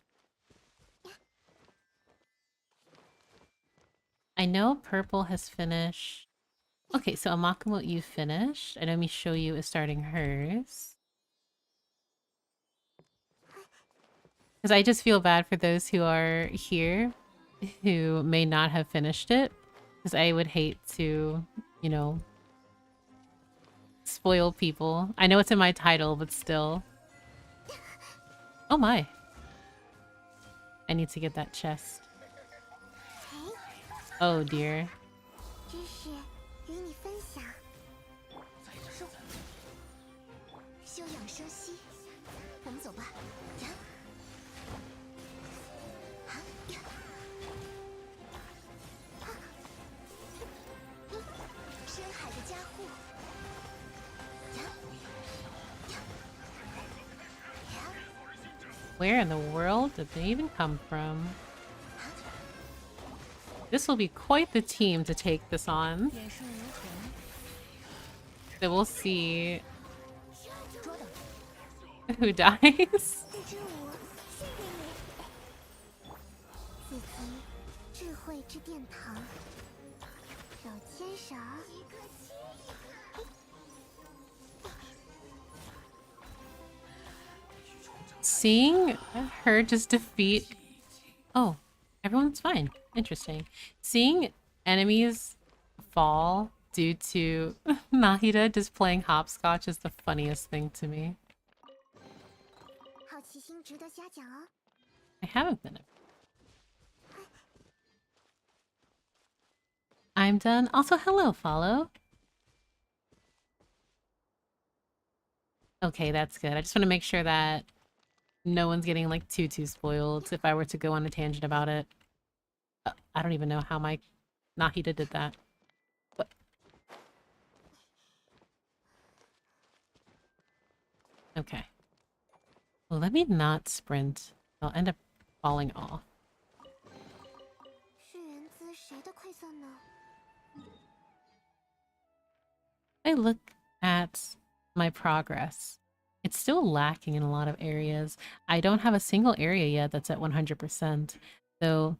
S1: I know Purple has finished. Okay, so Amakumo, you finished. And let me show you is starting hers. Because I just feel bad for those who are here who may not have finished it. Because I would hate to, you know, spoil people. I know it's in my title, but still. Oh my. I need to get that chest. Oh dear.
S2: 知识与你分享。休养生息，我们走吧。呀，啊呀，啊
S1: Where in the world did they even come from? This will be quite the team to take this on.
S3: 眼视无痕，
S1: So we'll see
S3: 捉到，
S1: who dies.
S2: 这支舞献给你，此集智慧之殿堂，手牵手，一个接一个。
S1: Seeing her just defeat... Oh, everyone's fine. Interesting. Seeing enemies fall due to Nahida just playing hopscotch is the funniest thing to me.
S2: 好奇心值得嘉奖哦。
S1: I haven't been. I'm done. Also, hello, follow. Okay, that's good. I just want to make sure that no one's getting like too spoiled if I were to go on a tangent about it. I don't even know how my Nahida did that. What? Okay. Well, let me not sprint. I'll end up falling off.
S2: 是源自谁的馈赠呢？
S1: I look at my progress. It's still lacking in a lot of areas. I don't have a single area yet that's at 100%. So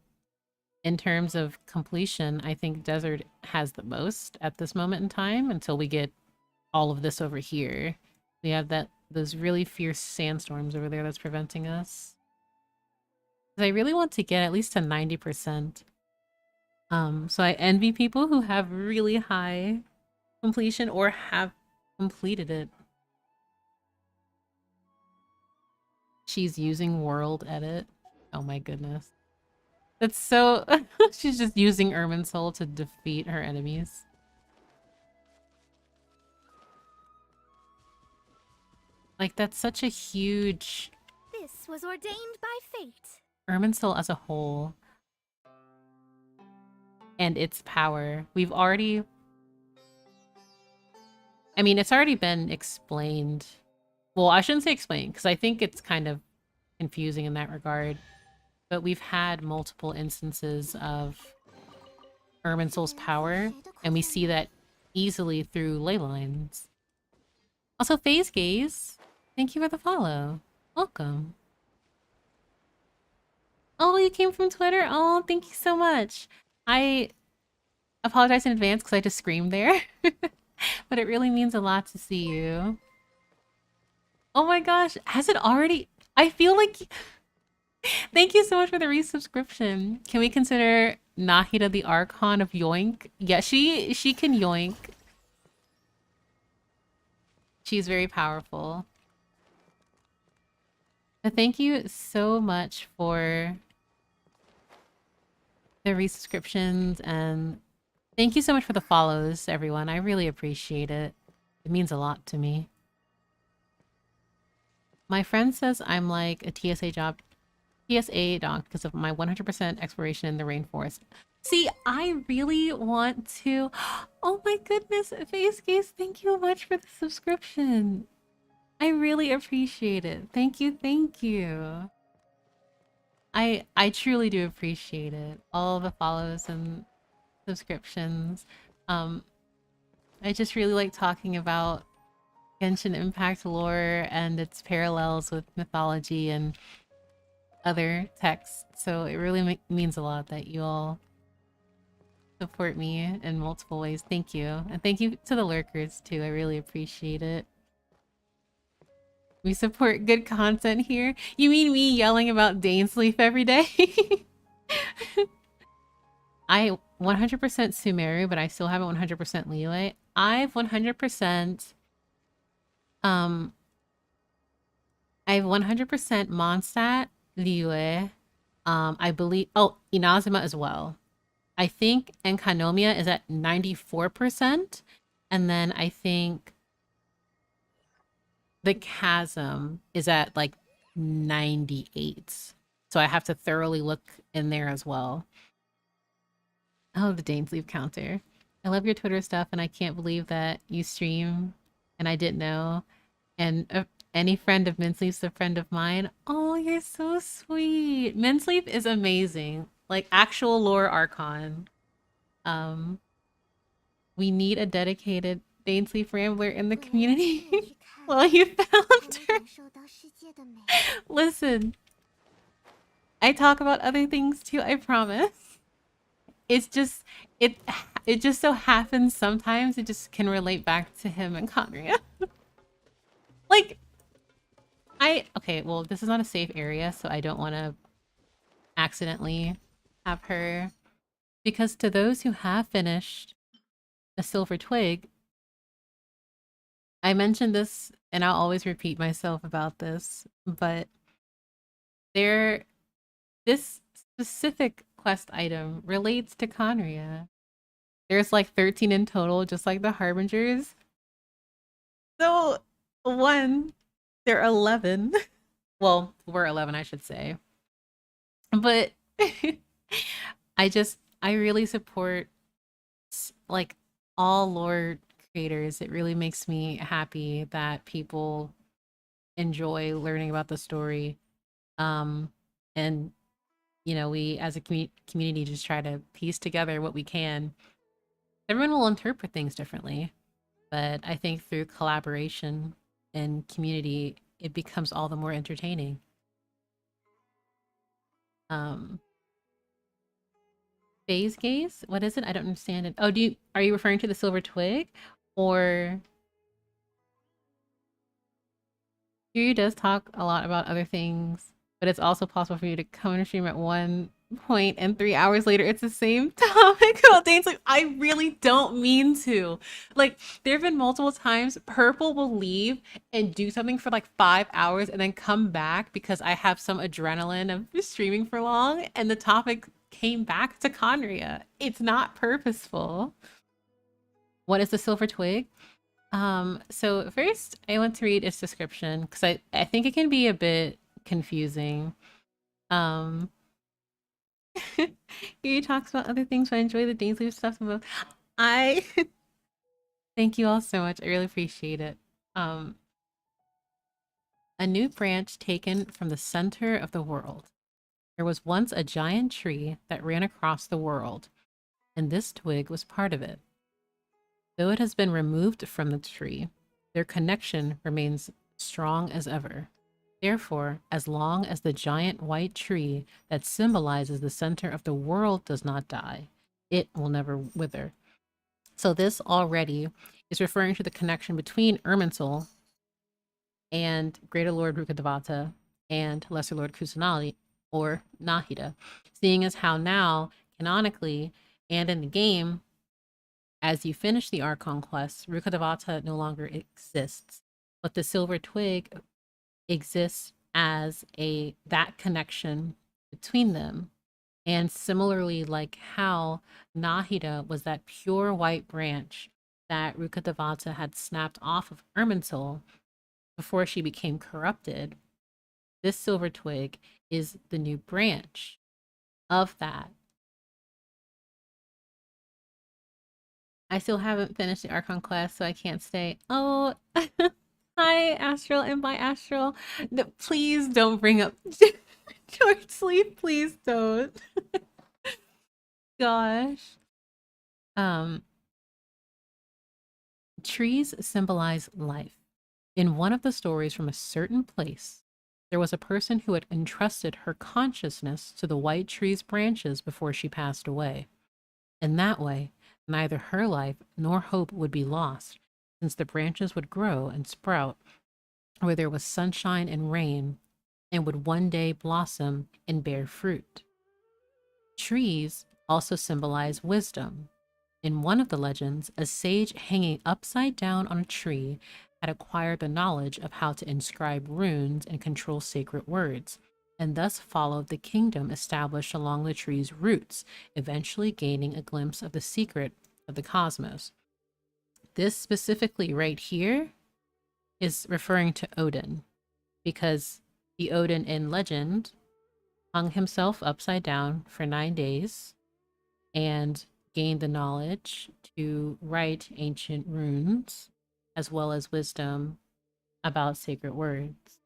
S1: in terms of completion, I think Desert has the most at this moment in time until we get all of this over here. We have those really fierce sandstorms over there that's preventing us. I really want to get at least to 90%. So I envy people who have really high completion or have completed it. She's using world edit. Oh my goodness. That's so... She's just using Irminsul to defeat her enemies. Like, that's such a huge...
S2: This was ordained by fate.
S1: Irminsul as a whole. And its power. We've already... I mean, it's already been explained. Well, I shouldn't say explained, because I think it's kind of confusing in that regard. But we've had multiple instances of Irminsul's power, and we see that easily through ley lines. Also, Phase Gaze, thank you for the follow. Welcome. Oh, you came from Twitter? Oh, thank you so much. I apologize in advance because I just screamed there. But it really means a lot to see you. Oh my gosh, has it already? I feel like... Thank you so much for the resubscription. Can we consider Nahida the Archon of Yoink? Yeah, she can yoink. She's very powerful. But thank you so much for the resubscriptions, and thank you so much for the follows, everyone. I really appreciate it. It means a lot to me. My friend says I'm like a TSA dog because of my 100% exploration in the rainforest. See, I really want to... Oh my goodness, Face Case, thank you much for the subscription. I really appreciate it. Thank you, thank you. I truly do appreciate it. All the follows and subscriptions. I just really like talking about Genshin Impact lore and its parallels with mythology and other texts. So it really means a lot that you all support me in multiple ways. Thank you. And thank you to the lurkers too. I really appreciate it. We support good content here. You mean me yelling about Dainsleif every day? I 100% Sumeru, but I still haven't 100% Liyue. I've 100% I've 100% Mondstadt, Liyue. I believe Inazuma as well. I think Enkanomiya is at 94%, and then I think the Chasm is at like 98. So I have to thoroughly look in there as well. Oh, the Dainsleif counter. I love your Twitter stuff, and I can't believe that you stream, and I didn't know. And Any friend of Minsleep's a friend of mine. Oh, you're so sweet. Minsleep is amazing. Like actual lore archon. Um, we need a dedicated Dainsleep Rambler in the
S2: 我连亲
S1: community.
S2: 眼去看，
S1: Well, you
S2: 才
S1: found
S2: 能
S1: her.
S2: 感受到世界的美。
S1: Listen, I talk about other things too, I promise. It's just it it just so happens sometimes it just can relate back to him and Conria. Like okay, well, this is not a safe area, so I don't want to accidentally have her, because to those who have finished a silver twig, I mentioned this and I'll always repeat myself about this, but there this specific quest item relates to Conria. There's like 13 in total, just like the Harbingers. So, one, they're 11. Well, we're 11, I should say. But I really support like all lore creators. It really makes me happy that people enjoy learning about the story. And we as a community just try to piece together what we can. Everyone will interpret things differently, but I think through collaboration and community, it becomes all the more entertaining. Um, phase gaze? What is it? I don't understand it. Oh, are you referring to the silver twig? Or Kiryu does talk a lot about other things, but it's also possible for you to come and stream at one point and 3 hours later it's the same topic about things. Like, I really don't mean to. Like, there have been multiple times Purple will leave and do something for like 5 hours and then come back because I have some adrenaline of streaming for long and the topic came back to Conria. It's not purposeful. What is the silver twig? So first I want to read its description because I think it can be a bit confusing. Um, he talks about other things, but I enjoy the Dainsley stuff the most. I thank you all so much. I really appreciate it. Um, a new branch taken from the center of the world. There was once a giant tree that ran across the world, and this twig was part of it. Though it has been removed from the tree, their connection remains strong as ever. Therefore, as long as the giant white tree that symbolizes the center of the world does not die, it will never wither. So this already is referring to the connection between Irminsul and Greater Lord Rukkhadevata and Lesser Lord Kusanali, or Nahida, seeing as how now, canonically, and in the game, as you finish the Archon quest, Rukkhadevata no longer exists, but the Silver Twig exists as that connection between them. And similarly, like how Nahida was that pure white branch that Rukkhadevata had snapped off of Irminsul before she became corrupted, this silver twig is the new branch of that. I still haven't finished the Archon quest, so I can't stay. Oh, hi, Astral and by Astral. No, please don't bring up short sleep. Please don't. Gosh. Um, trees symbolize life. In one of the stories from a certain place, there was a person who had entrusted her consciousness to the white tree's branches before she passed away. In that way, neither her life nor hope would be lost, since the branches would grow and sprout where there was sunshine and rain, and would one day blossom and bear fruit. Trees also symbolize wisdom. In one of the legends, a sage hanging upside down on a tree had acquired the knowledge of how to inscribe runes and control sacred words, and thus followed the kingdom established along the tree's roots, eventually gaining a glimpse of the secret of the cosmos. This specifically right here is referring to Odin, because the Odin in legend hung himself upside down for 9 days and gained the knowledge to write ancient runes as well as wisdom about sacred words.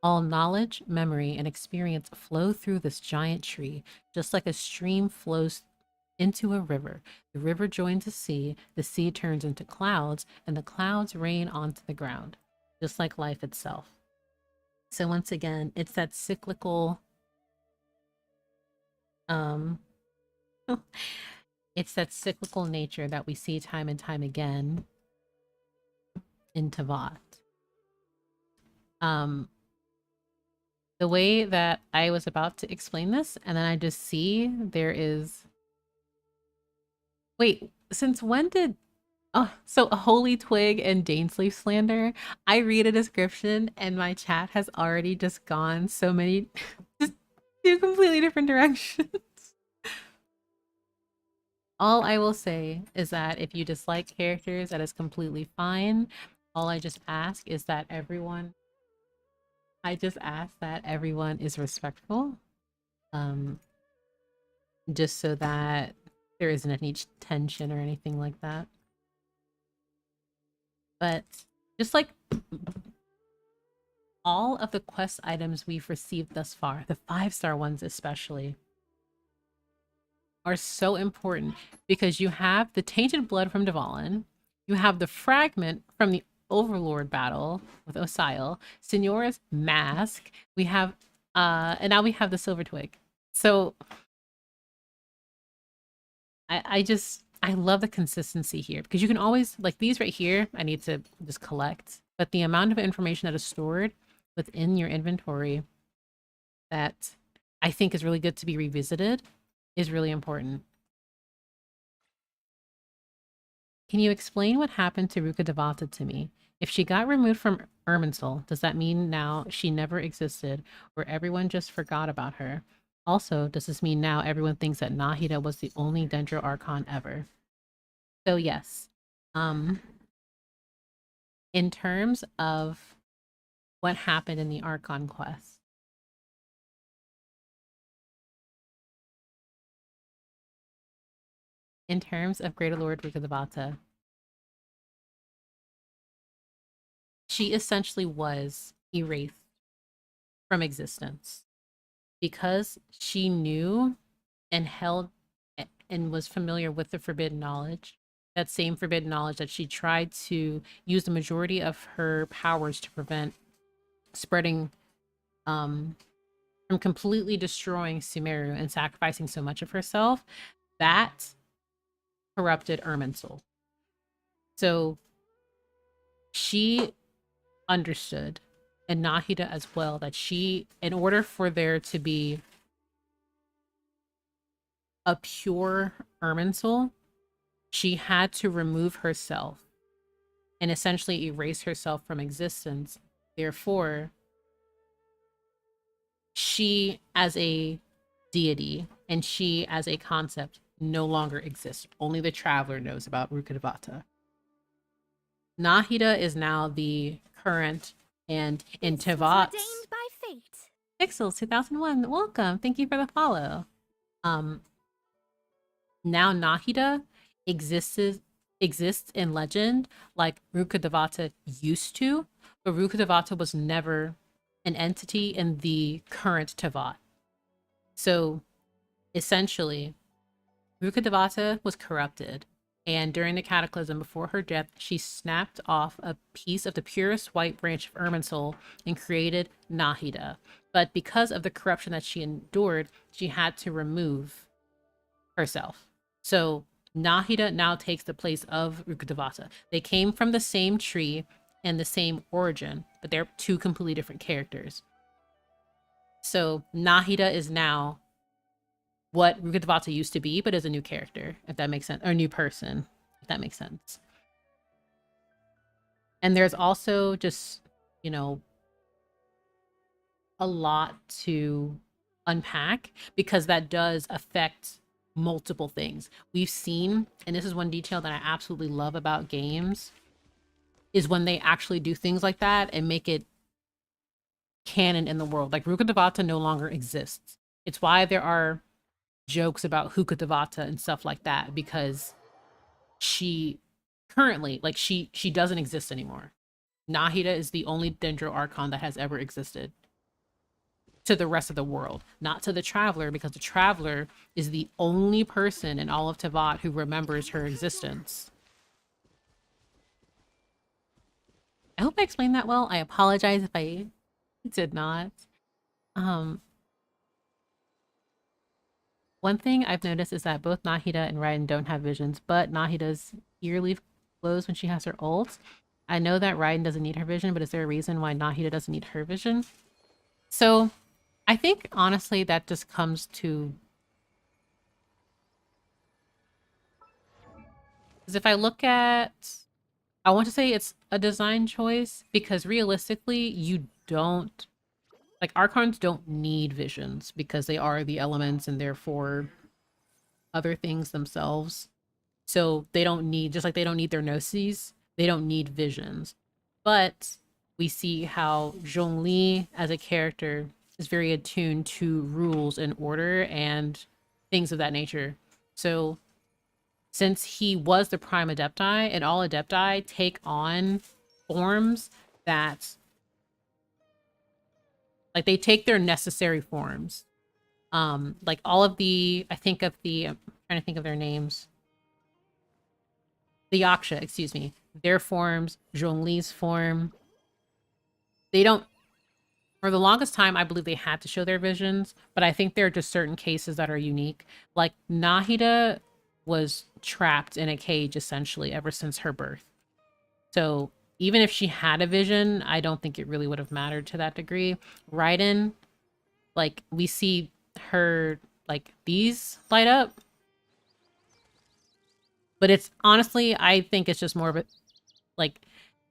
S1: All knowledge, memory, and experience flow through this giant tree, just like a stream flows into a river. The river joins the sea turns into clouds, and the clouds rain onto the ground, just like life itself. So once again, it's that cyclical um it's that cyclical nature that we see time and time again in Tavat. Um the way that I was about to explain this, and then I just see there is wait, since when did oh, so a holy twig and Dainsleif slander. I read a description and my chat has already just gone so many just two completely different directions. All I will say is that if you dislike characters, that is completely fine. All I just ask is that I just ask that everyone is respectful. Um, just so that there isn't any tension or anything like that. But just like all of the quest items we've received thus far, the 5-star ones especially, are so important because you have the tainted blood from Dvalin, you have the fragment from the Overlord battle with Osile, Signora's mask, we have and now we have the silver twig. So I love the consistency here because you can always like these right here, I need to just collect, but the amount of information that is stored within your inventory that I think is really good to be revisited is really important. Can you explain what happened to Ruka Devata to me? If she got removed from Irminsul, does that mean now she never existed or everyone just forgot about her? Also, does this mean now everyone thinks that Nahida was the only Dendro Archon ever? So yes. In terms of what happened in the Archon quest, in terms of Greater Lord Ruka Devata, she essentially was erased from existence because she knew and held and was familiar with the forbidden knowledge, that same forbidden knowledge that she tried to use the majority of her powers to prevent spreading from completely destroying Sumeru and sacrificing so much of herself, that corrupted Irminsul. So she understood, and Nahida as well, that she, in order for there to be a pure Irminsul, she had to remove herself and essentially erase herself from existence. Therefore, she as a deity and she as a concept no longer exists. Only the traveler knows about Rukkhadevata. Nahida is now the current, and in Tevat's
S2: by fate.
S1: Pixels 2001, welcome. Thank you for the follow. Now Nahida exists in legend like Rukkhadevata used to, but Rukkhadevata was never an entity in the current Tevat. So essentially, Rukkhadevata was corrupted, and during the cataclysm before her death, she snapped off a piece of the purest white branch of Irminsul and created Nahida. But because of the corruption that she endured, she had to remove herself. So Nahida now takes the place of Rukkhadevata. They came from the same tree and the same origin, but they're two completely different characters. So Nahida is now what Rukkhadevata used to be, but as a new character, if that makes sense, or a new person, if that makes sense. And there's also just, you know, a lot to unpack because that does affect multiple things. We've seen, and this is one detail that I absolutely love about games, is when they actually do things like that and make it canon in the world. Like Rukkhadevata no longer exists. It's why there are jokes about Hukadevata and stuff like that, because she currently, like she doesn't exist anymore. Nahida is the only Dendro Archon that has ever existed to the rest of the world, not to the Traveler, because the Traveler is the only person in all of Tevat who remembers her existence. I hope I explained that well. I apologize if I did not. Um, One thing I've noticed is that both Nahida and Raiden don't have visions, but Nahida's ear leaf glows when she has her ult. I know that Raiden doesn't need her vision, but is there a reason why Nahida doesn't need her vision? So I think honestly that just comes to, because if I look at, I want to say it's a design choice because realistically you don't, like, Archons don't need visions because they are the elements and therefore other things themselves. So they don't need, just like they don't need their gnosis, they don't need visions. But we see how Zhongli as a character is very attuned to rules and order and things of that nature. So since he was the prime adepti, and all adepti take on forms that, like, they take their necessary forms. Like all of the, I think of the, I'm trying to think of their names. The Yaksha, excuse me. Their forms, Zhongli's form. They don't, for the longest time, I believe they had to show their visions, but I think there are just certain cases that are unique. Like Nahida was trapped in a cage essentially ever since her birth. So even if she had a vision, I don't think it really would have mattered to that degree. Raiden, like, we see her, like, these light up. But it's honestly, I think it's just more of a, like,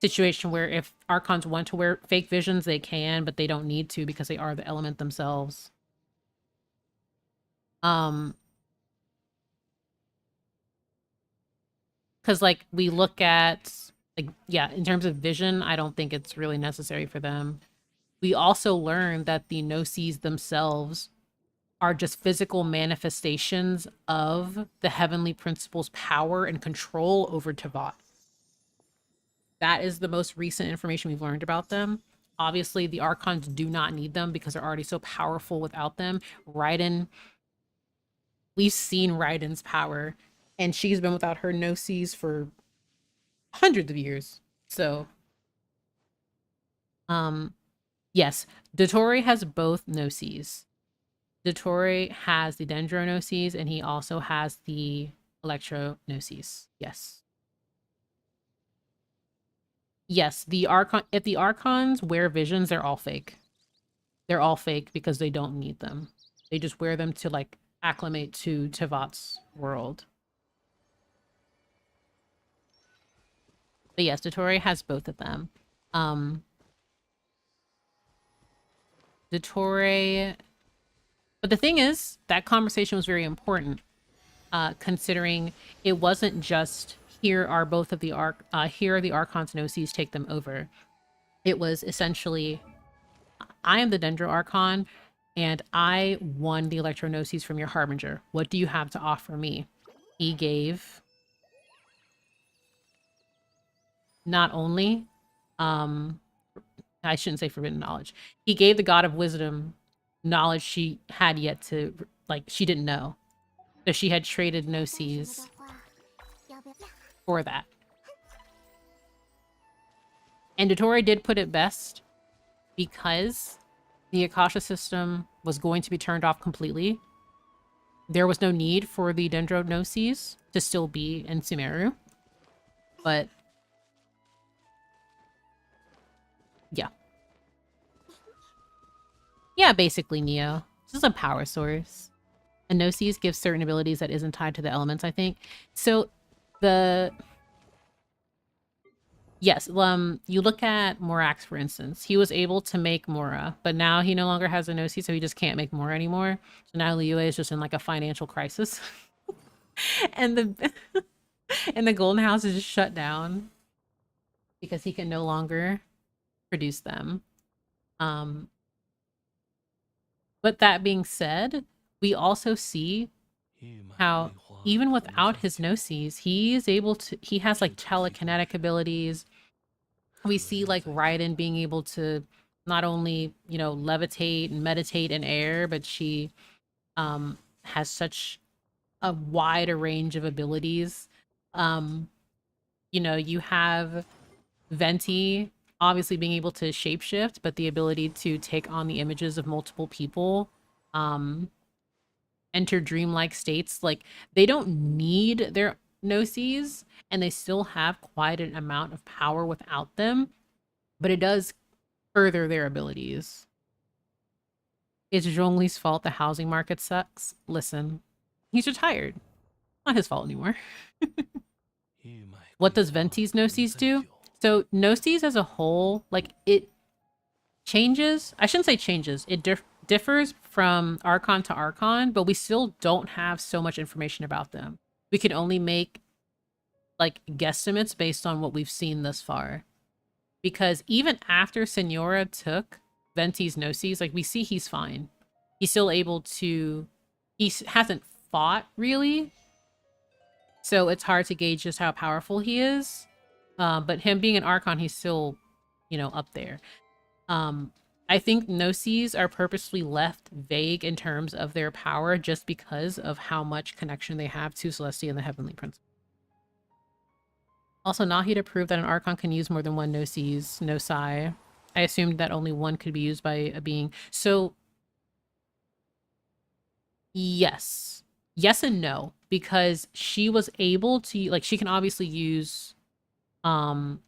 S1: situation where if Archons want to wear fake visions, they can, but they don't need to because they are the element themselves. Because, like, we look at, like, yeah, in terms of vision, I don't think it's really necessary for them. We also learn that the Gnosis themselves are just physical manifestations of the heavenly principle's power and control over Tevat. That is the most recent information we've learned about them. Obviously, the Archons do not need them because they're already so powerful without them. Raiden, we've seen Raiden's power, and she's been without her Gnosis for hundreds of years. So, yes, Dottore has both Gnosis. Dottore has the Dendro Gnosis, and he also has the Electro Gnosis. Yes. Yes, the Archon, if the Archons wear visions, they're all fake. They're all fake because they don't need them. They just wear them to, like, acclimate to Tevat's world. But yes, Dottore has both of them. Dottore, but the thing is, that conversation was very important, considering it wasn't just here are both of the here are the Archons Gnosis, take them over. It was essentially, I am the Dendro Archon, and I won the Electro Gnosis from your Harbinger. What do you have to offer me? He gave not only, I shouldn't say forbidden knowledge. He gave the God of Wisdom knowledge she had yet to, like, she didn't know. So she had traded Gnosis for that. And Dottore did put it best, because the Akasha system was going to be turned off completely. There was no need for the Dendro Gnosis to still be in Sumeru. But yeah. Yeah, basically, Neo. This is a power source. And Gnosis gives certain abilities that isn't tied to the elements, I think. So the... Yes, you look at Morax, for instance. He was able to make Mora, but now he no longer has a Gnosis, so he just can't make Mora anymore. So now Liyue is just in, like, a financial crisis. And the and the Golden House is just shut down because he can no longer produce them. But that being said, we also see how even without his Gnosis, he is able to, he has, like, telekinetic abilities. We see like Raiden being able to not only, you know, levitate and meditate in air, but she has such a wider range of abilities. Um, you know, you have Venti obviously being able to shapeshift, but the ability to take on the images of multiple people, um, enter dreamlike states. Like they don't need their gnosis, and they still have quite an amount of power without them, but it does further their abilities. It's Zhongli's fault the housing market sucks. Listen, he's retired. Not his fault anymore. What does Venti's Gnosis do? So Gnosis as a whole, like it changes. I shouldn't say changes. It differs from Archon to Archon, but we still don't have so much information about them. We can only make like guesstimates based on what we've seen thus far. Because even after Senora took Venti's Gnosis, like we see he's fine. He's still able to, he hasn't fought really. So it's hard to gauge just how powerful he is. But him being an Archon, he's still, you know, up there. I think Gnosis are purposely left vague in terms of their power just because of how much connection they have to Celestia and the Heavenly Principle. Also, Nahida proved that an Archon can use more than one Gnosis, Gnosi. I assumed that only one could be used by a being. So, yes. Yes and no. Because she was able to, like, she can obviously use, and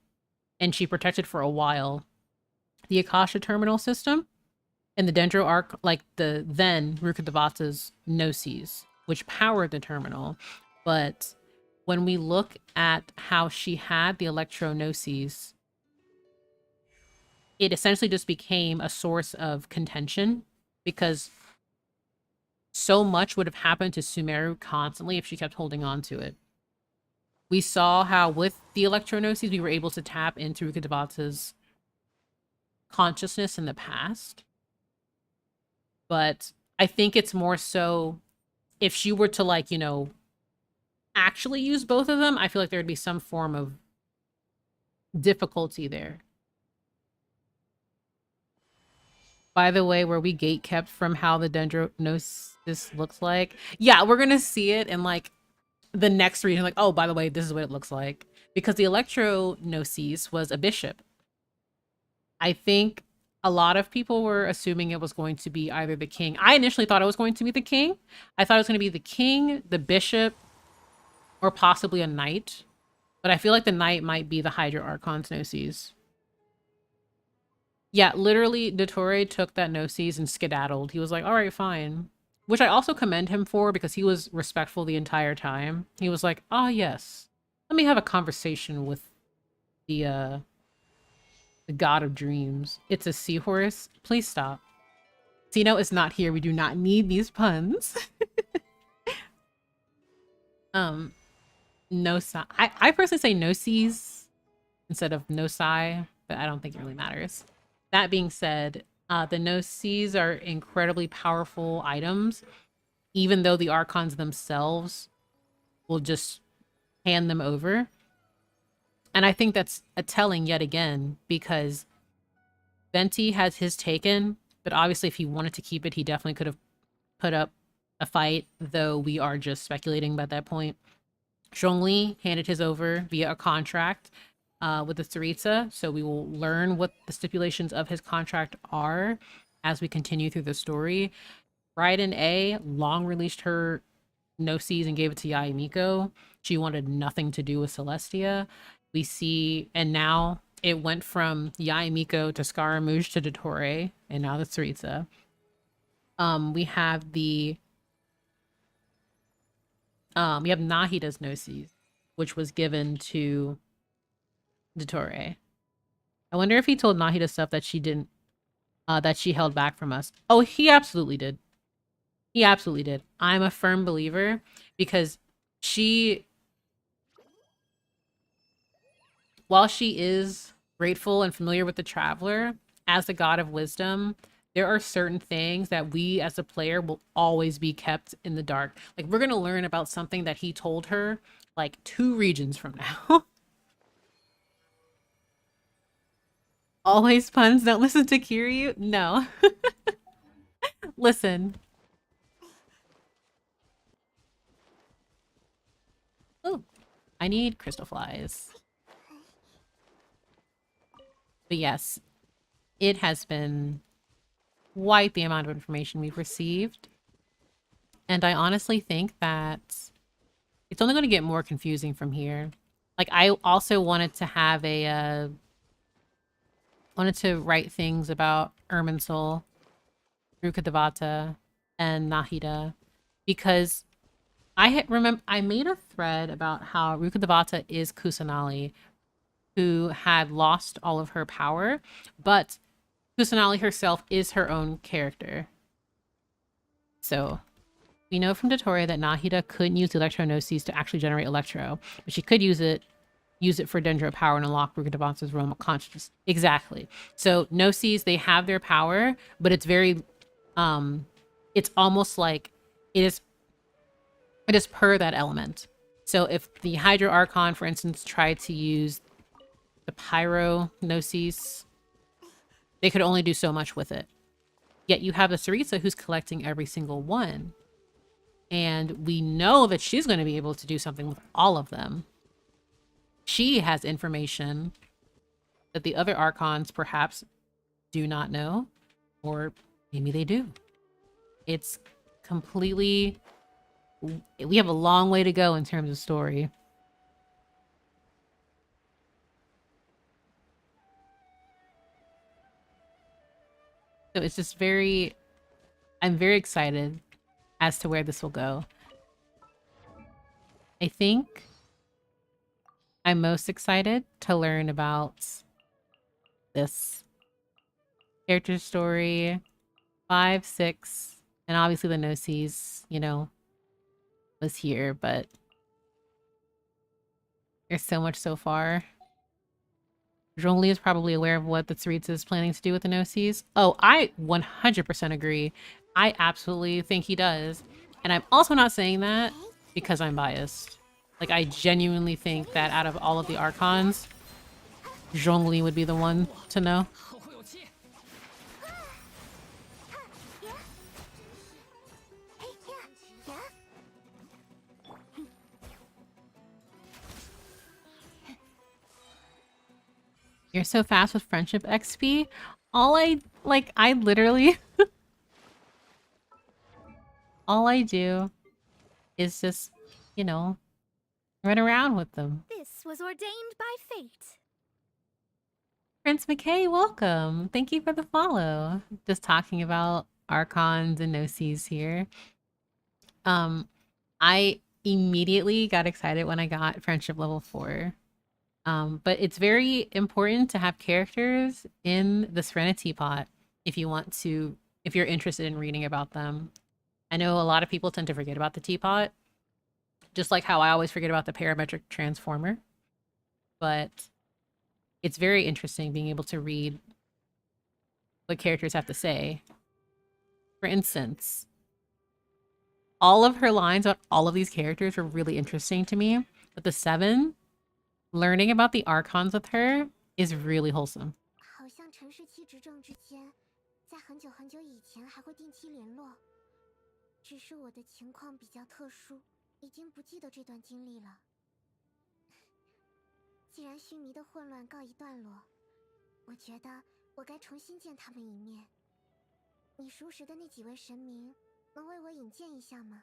S1: she protected for a while, the Akasha terminal system and the Dendro Arc, like the then Rukkhadevata's Gnosis, which powered the terminal. But when we look at how she had the Electro Gnosis, it essentially just became a source of contention because so much would have happened to Sumeru constantly if she kept holding on to it. We saw how with the Electro Gnosis, we were able to tap into Rukkhadevata's consciousness in the past. But I think it's more so if she were to, like, you know, actually use both of them, I feel like there would be some form of difficulty there. By the way, were we gate kept from how the Dendronosis looks like? Yeah, we're gonna see it in like the next region. Like, oh, by the way, this is what it looks like. Because the Electro Gnosis was a bishop. I think a lot of people were assuming it was going to be either the king. I initially thought it was going to be the king. I thought it was going to be the king, the bishop, or possibly a knight. But I feel like the knight might be the Hydra Archon's Gnosis. Yeah, literally, Dottore took that Gnosis and skedaddled. He was like, all right, fine. Which I also commend him for because he was respectful the entire time. He was like, ah, yes. Let me have a conversation with the god of dreams. It's a seahorse. Please stop. Sino is not here. We do not need these puns. No-sai. I personally say no-sees instead of no-sai, but I don't think it really matters. That being said, the no-sees are incredibly powerful items, even though the Archons themselves will just hand them over. And I think that's a telling yet again, because Venti has his taken, but obviously if he wanted to keep it, he definitely could have put up a fight, though we are just speculating at that point. Zhongli handed his over via a contract with the Tsaritsa, so we will learn what the stipulations of his contract are as we continue through the story. Raiden A long released her Gnosis and gave it to Yae Miko. She wanted nothing to do with Celestia. We see, and now it went from Yae Miko to Scaramouche to Dottore, and now the Tsaritsa. We have the we have Nahida's Gnosis, which was given to Dottore. I wonder if he told Nahida stuff that she didn't, that she held back from us. Oh, he absolutely did. He absolutely did. I'm a firm believer because she, while she is grateful and familiar with the Traveler, as the god of wisdom, there are certain things that we as a player will always be kept in the dark. Like, we're going to learn about something that he told her like 2 regions from now. Always puns, don't listen to Kiryu? No. Listen. Oh, I need crystal flies. But yes, it has been quite the amount of information we've received. And I honestly think that it's only going to get more confusing from here. Like, I also wanted to have wanted to write things about Irminsul, Rukkhadevata, and Nahida, because I made a thread about how Rukkhadevata is Kusanali, who had lost all of her power, but Kusanali herself is her own character. So we know from Dotoria that Nahida couldn't use the Electro-Gnosis to actually generate Electro, but she could use it for Dendro power and unlock Rukkhadevata's realm of consciousness. Exactly. So Gnosis, they have their power, but it's very it's almost like it is per that element. So if the Hydro Archon, for instance, tried to use the Pyro Gnosis, they could only do so much with it. Yet you have the Sarisa who's collecting every single one. And we know that she's going to be able to do something with all of them. She has information that the other Archons perhaps do not know, or maybe they do. It's completely... We have a long way to go in terms of story. So it's just I'm very excited as to where this will go. I think I'm most excited to learn about this character story, 5, 6, and obviously the Gnosis, you know, was here, but there's so much so far. Zhongli is probably aware of what the Tsuritsu is planning to do with the Gnosis. Oh, I 100% agree. I absolutely think he does. And I'm also not saying that because I'm biased. Like, I genuinely think that out of all of the Archons, Zhongli would be the one to know. You're so fast with friendship XP. I literally... all I do is just, you know, run around with them.
S2: This was ordained by fate.
S1: Prince McKay, welcome. Thank you for the follow. Just talking about Archons and Gnosis here. I immediately got excited when I got friendship level 4. But it's very important to have characters in the Serenity Pot if you're interested in reading about them. I know a lot of people tend to forget about the teapot, just like how I always forget about the parametric transformer. But it's very interesting being able to read what characters have to say. For instance, all of her lines about all of these characters were really interesting to me. But the 7, learning about the Archons with her is really wholesome.
S2: 好像陈世期执政之间，在很久很久以前还会定期联络。只是我的情况比较特殊，已经不记得这段经历了。既然须弥的混乱告一段落，我觉得我该重新见他们一面。你熟识的那几位神明，能为我引荐一下吗？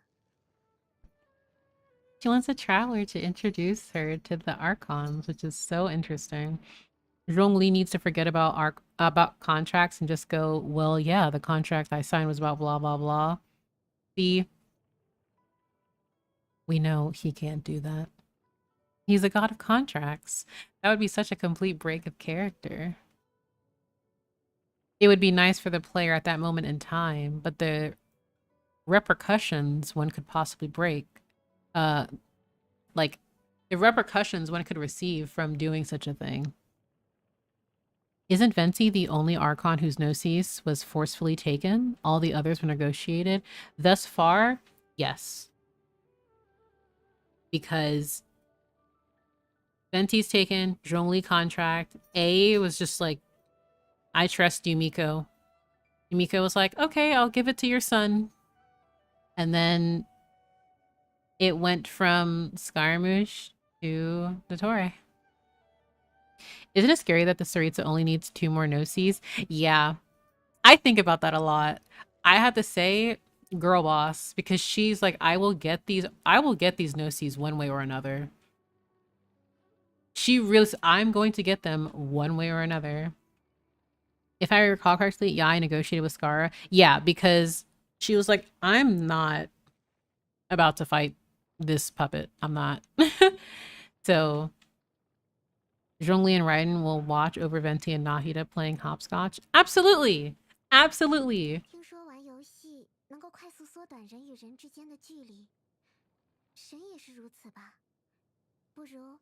S1: She wants a traveler to introduce her to the Archons, which is so interesting. Zhongli needs to forget about contracts and just go, well, yeah, the contract I signed was about blah, blah, blah. See? We know he can't do that. He's a god of contracts. That would be such a complete break of character. It would be nice for the player at that moment in time, but the repercussions one could possibly break, like the repercussions one could receive from doing such a thing. Isn't Venti the only Archon whose Gnosis was forcefully taken? All the others were negotiated? Thus far, yes. Because Venti's taken, Zhongli contract, A was just like I trust Yumiko. Yumiko was like, okay, I'll give it to your son. And then it went from Scaramouche to Dottore. Isn't it scary that the Saritsa only needs 2 more no-seas? Yeah, I think about that a lot. I have to say, girl boss, because she's like, I will get these no-seas one way or another. She really, I'm going to get them one way or another. If I recall correctly, yeah, I negotiated with Skara. Yeah, because she was like, I'm not about to fight this puppet. I'm not. So Zhongli and Raiden will watch over Venti and Nahida playing hopscotch. Absolutely. Absolutely.
S2: 听说玩游戏能够快速缩短人与人之间的距离，神也是如此吧？不如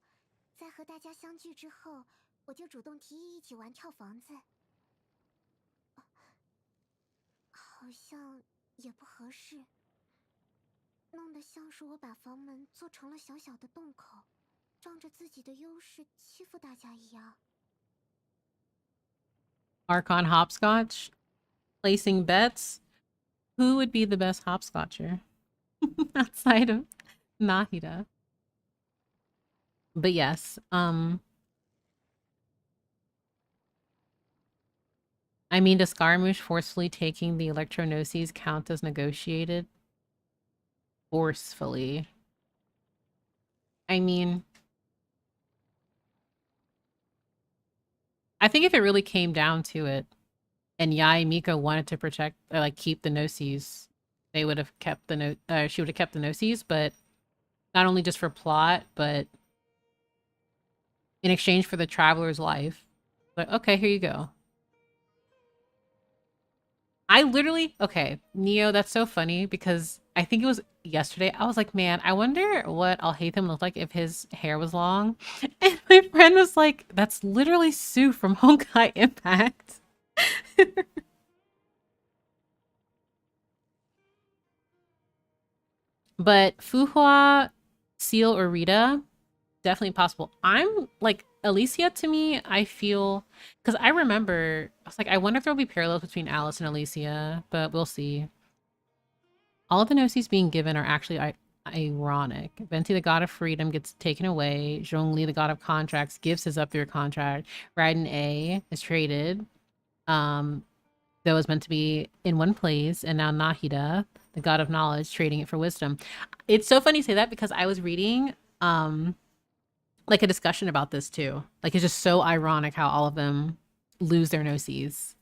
S2: 在和大家相聚之后，我就主动提议一起玩跳房子。好像也不合适，弄得像是我把房门做成了小小的洞口，仗着自己的优势欺负大家一样。
S1: Archon hopscotch, placing bets. Who would be the best hopscotcher outside of Nahida? But yes, I mean, does Scaramouche forcefully taking the Electronoses count as negotiated? Forcefully. I mean, I think if it really came down to it, and Yai Miko wanted to protect or like keep the Gnosis, they would have kept the she would have kept the Gnosis, but not only just for plot, but in exchange for the traveler's life. But okay, here you go. I literally, okay, Neo, that's so funny because I think it was yesterday. I was like, man, I wonder what Alhaitham looked like if his hair was long. And my friend was like, that's literally Sue from Honkai Impact. But Fuhua, Seal, or Rita, definitely possible. I'm like, Alicia to me, I feel, because I remember, I was like, I wonder if there'll be parallels between Alice and Alicia, but we'll see. All of the gnosis being given are actually ironic. Venti, the god of freedom, gets taken away. Zhongli, the god of contracts, gives his up through a contract. Raiden A is traded. That was meant to be in one place, and now Nahida, the god of knowledge, trading it for wisdom. It's so funny you say that because I was reading like a discussion about this too. Like it's just so ironic how all of them lose their gnosis.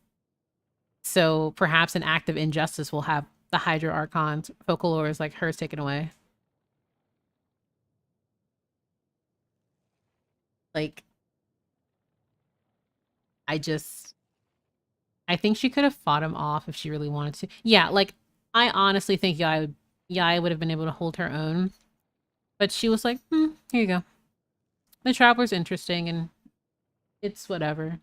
S1: So perhaps an act of injustice will have the Hydra Archon's Focalors like hers taken away. Like, I think she could have fought him off if she really wanted to. Yeah, like, I honestly think Yai would have been able to hold her own. But she was like, here you go. The Traveler's interesting and it's whatever.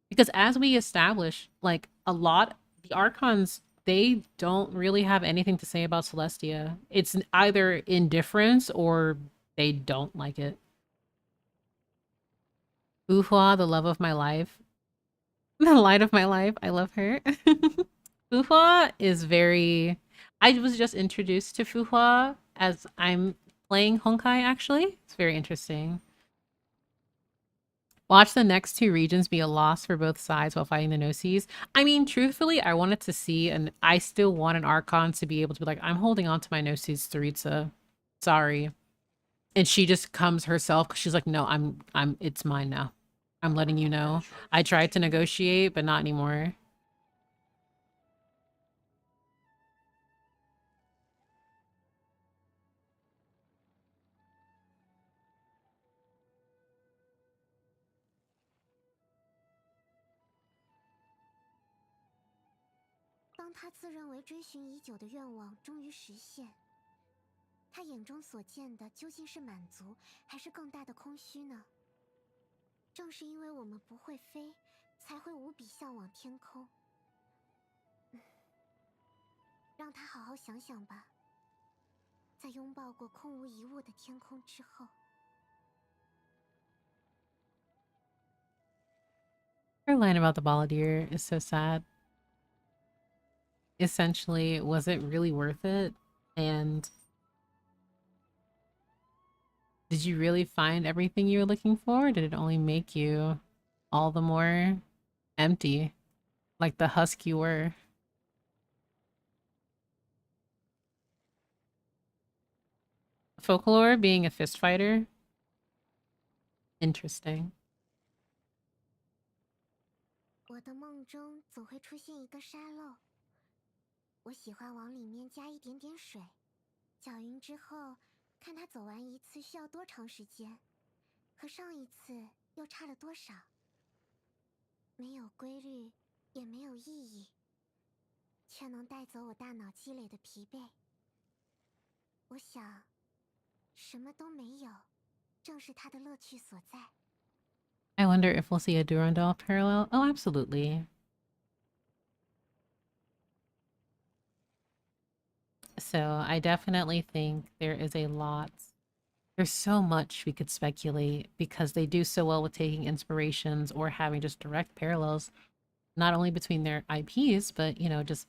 S1: Because as we establish, like, the Archons, they don't really have anything to say about Celestia. It's either indifference or they don't like it. Fuhua, the love of my life. The light of my life. I love her. Fuhua is very... I was just introduced to Fuhua as I'm playing Honkai, actually. It's very interesting. Watch the next 2 regions be a loss for both sides while fighting the no-seas. I mean, truthfully, I wanted to see, and I still want an Archon to be able to be like, I'm holding on to my no-seas, Tsaritsa. Sorry. And she just comes herself because she's like, no, it's mine now. I'm letting you know. I tried to negotiate, but not anymore.
S2: 当他自认为追寻已久的愿望终于实现，他眼中所见的究竟是满足，还是更大的空虚呢？正是因为我们不会飞，才会无比向往天空。让他好好想想吧。在拥抱过空无一物的天空之后。
S1: Her line about the balladeer is so sad. Essentially, was it really worth it? And did you really find everything you were looking for? Or did it only make you all the more empty, like the husk you were? Folklore being a fist fighter? Interesting.
S2: 我的梦中总会出现一个沙漏，我喜欢往里面加一点点水，搅匀之后，看它走完一次需要多长时间，和上一次又差了多少。没有规律，也没有意义，却能带走我大脑积累的疲惫。我想，什么都没有，正是它的乐趣所在。
S1: I wonder if we'll see a Durandal parallel. Oh, absolutely. So I definitely think there is a lot. There's so much we could speculate because they do so well with taking inspirations or having just direct parallels, not only between their IPs, but, you know, just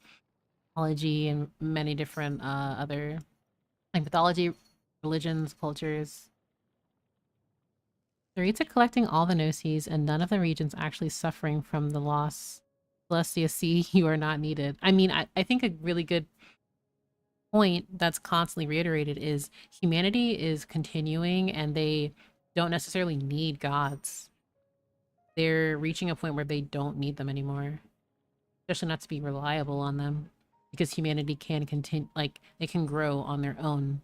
S1: mythology and many different other like mythology, religions, cultures. The Rita collecting all the Gnosis and none of the regions actually suffering from the loss. Celestia, see, you are not needed. I mean, I think a really good point that's constantly reiterated is humanity is continuing and they don't necessarily need gods. They're reaching a point where they don't need them anymore, especially not to be reliable on them because humanity can continue, like, they can grow on their own.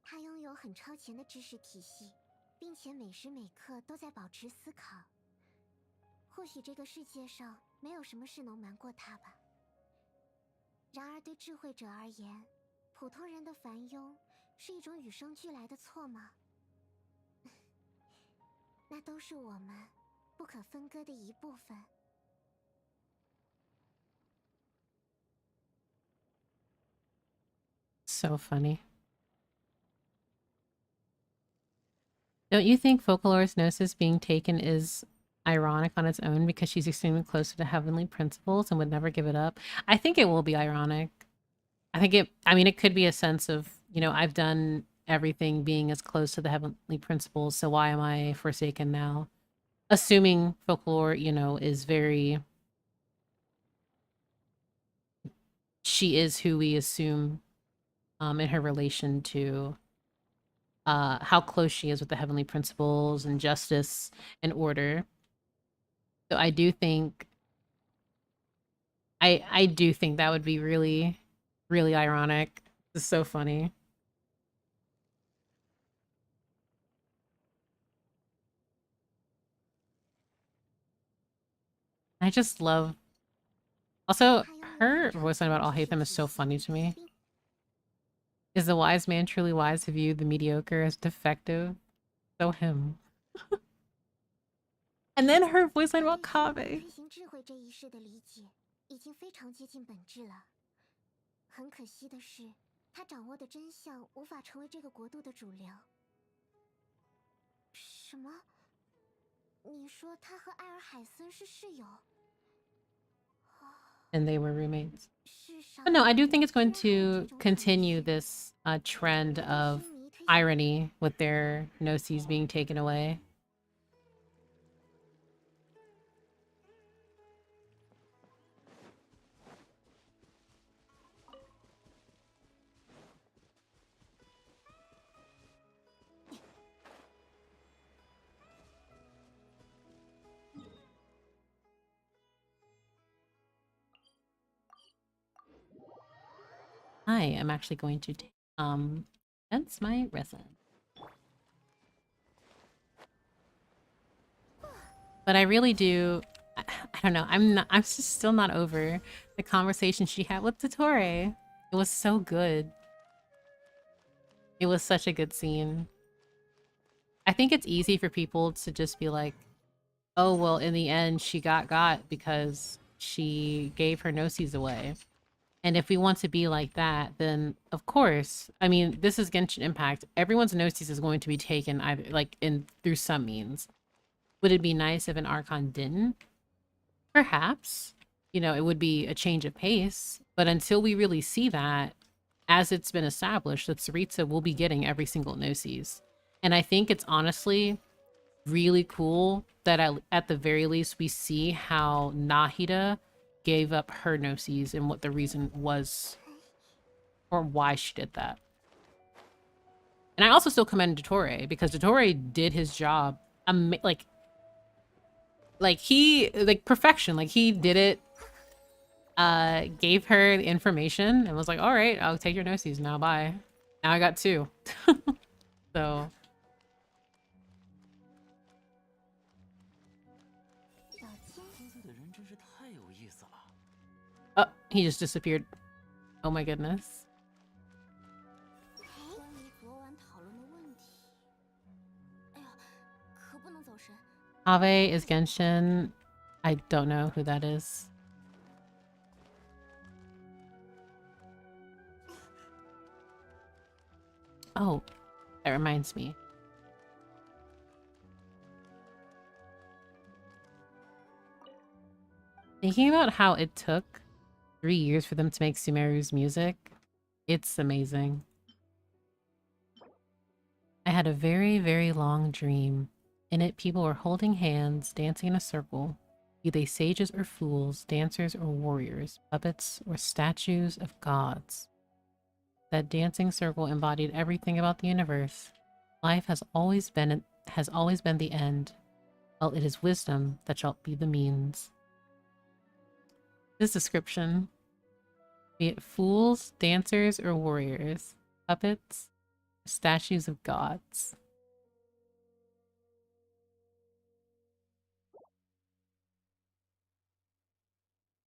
S2: 它拥有很超前的知识体系，并且每时每刻都在保持思考。或许这个世界上没有什么事能瞒过它吧。然而对智慧者而言，普通人的烦庸是一种与生俱来的错吗？那都是我们不可分割的一部分。
S1: So funny. Don't you think Folklore's Gnosis being taken is ironic on its own because she's extremely close to the heavenly principles and would never give it up? I think it will be ironic. I mean, it could be a sense of, you know, I've done everything being as close to the heavenly principles, so why am I forsaken now? Assuming Folklore, you know, is very... She is who we assume in her relation to how close she is with the heavenly principles and justice and order. So I do think I do think that would be really, really ironic. It's so funny. I just love also her voice line about I'll hate them is so funny to me. Is the wise man truly wise to view the mediocre as defective? So him. And then her voice line about Kave.
S2: 推行智慧这一事的理解已经非常接近本质了。很可惜的是，他掌握的真相无法成为这个国度的主流。什么？你说他和艾尔海森是室友？
S1: And they were roommates. But no, I do think it's going to continue this trend of irony with their Gnosis being taken away. I am actually going to sense my resin. But I really do I don't know, I'm just still not over the conversation she had with Totore. It was so good. It was such a good scene. I think it's easy for people to just be like, oh well, in the end she got because she gave her Gnosis away. And if we want to be like that, then of course, I mean, this is Genshin Impact. Everyone's Gnosis is going to be taken either like in through some means, Would it be nice if an Archon didn't? Perhaps. You know, it would be a change of pace. But until we really see that, as it's been established, that Tsaritsa will be getting every single Gnosis. And I think it's honestly really cool that at the very least we see how Nahida gave up her Gnosis and what the reason was or why she did that. And I also still commend Dottore because Dottore did his job like perfection. Like he did it, gave her the information and was like, all right, I'll take your Gnosis now, bye. Now I got 2. So oh, he just disappeared. Oh my goodness. Ave is Genshin. I don't know who that is. Oh, that reminds me. Thinking about how it took 3 years for them to make Sumeru's music, it's amazing. I had a very, very long dream. In it, people were holding hands, dancing in a circle, be they sages or fools, dancers or warriors, puppets or statues of gods. That dancing circle embodied everything about the universe. Life has always been the end. Well, it is wisdom that shall be the means. This description, be it fools, dancers, or warriors, puppets, statues of gods.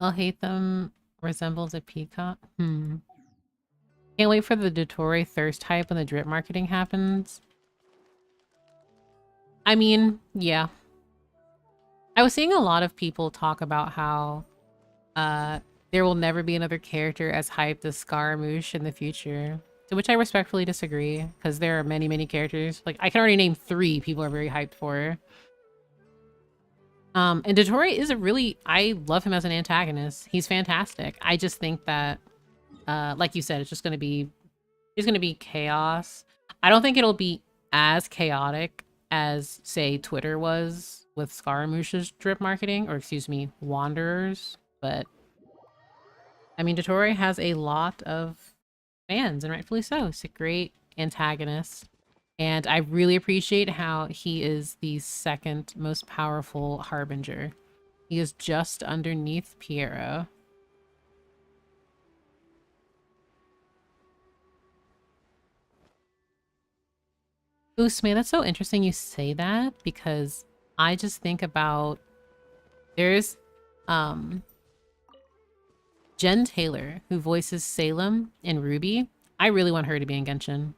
S1: I'll hate them resembles a peacock. Can't wait for the Dottore thirst hype when the drip marketing happens. I mean, yeah. I was seeing a lot of people talk about how there will never be another character as hyped as Scaramouche in the future. To which I respectfully disagree, because there are many, many characters. Like, I can already name 3 people are very hyped for. And Dottore is I love him as an antagonist. He's fantastic. I just think that, like you said, it's gonna be chaos. I don't think it'll be as chaotic as, say, Twitter was with Scaramouche's drip marketing, or excuse me, Wanderers. But I mean, Dottore has a lot of fans, and rightfully so. He's a great antagonist. And I really appreciate how he is the second most powerful Harbinger. He is just underneath Piero. Usme, that's so interesting you say that, because I just think about there's Jen Taylor, who voices Salem in Ruby. I really want her to be in Genshin.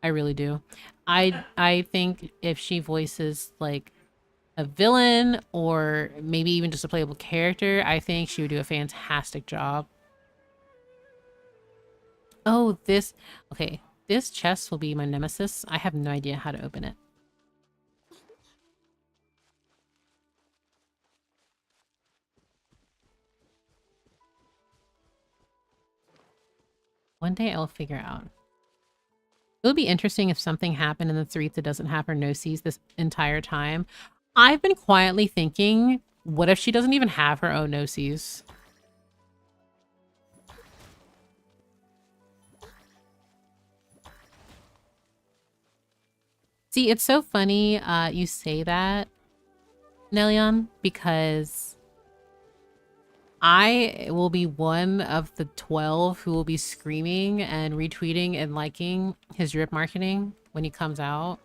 S1: I really do. I think if she voices like a villain or maybe even just a playable character, I think she would do a fantastic job. Oh, okay. This chest will be my nemesis. I have no idea how to open it. One day I'll figure out. It would be interesting if something happened and the Tsaritsa doesn't have her Gnosis this entire time. I've been quietly thinking, what if she doesn't even have her own Gnosis? See, it's so funny you say that, Nellion, because I will be one of the 12 who will be screaming and retweeting and liking his drip marketing when he comes out.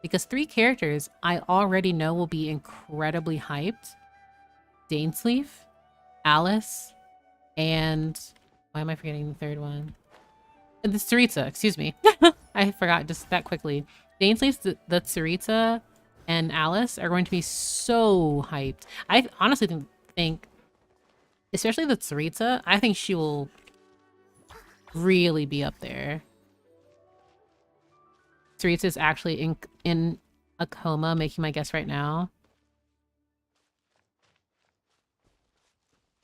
S1: Because 3 characters I already know will be incredibly hyped. Dainsleif, Alice, and... why am I forgetting the third one? The Tsaritsa, excuse me. I forgot just that quickly. Dainsleif, the Tsaritsa, and Alice are going to be so hyped. I honestly think especially the Tsaritsa, I think she will really be up there. Tsaritsa is actually a coma, making my guess right now.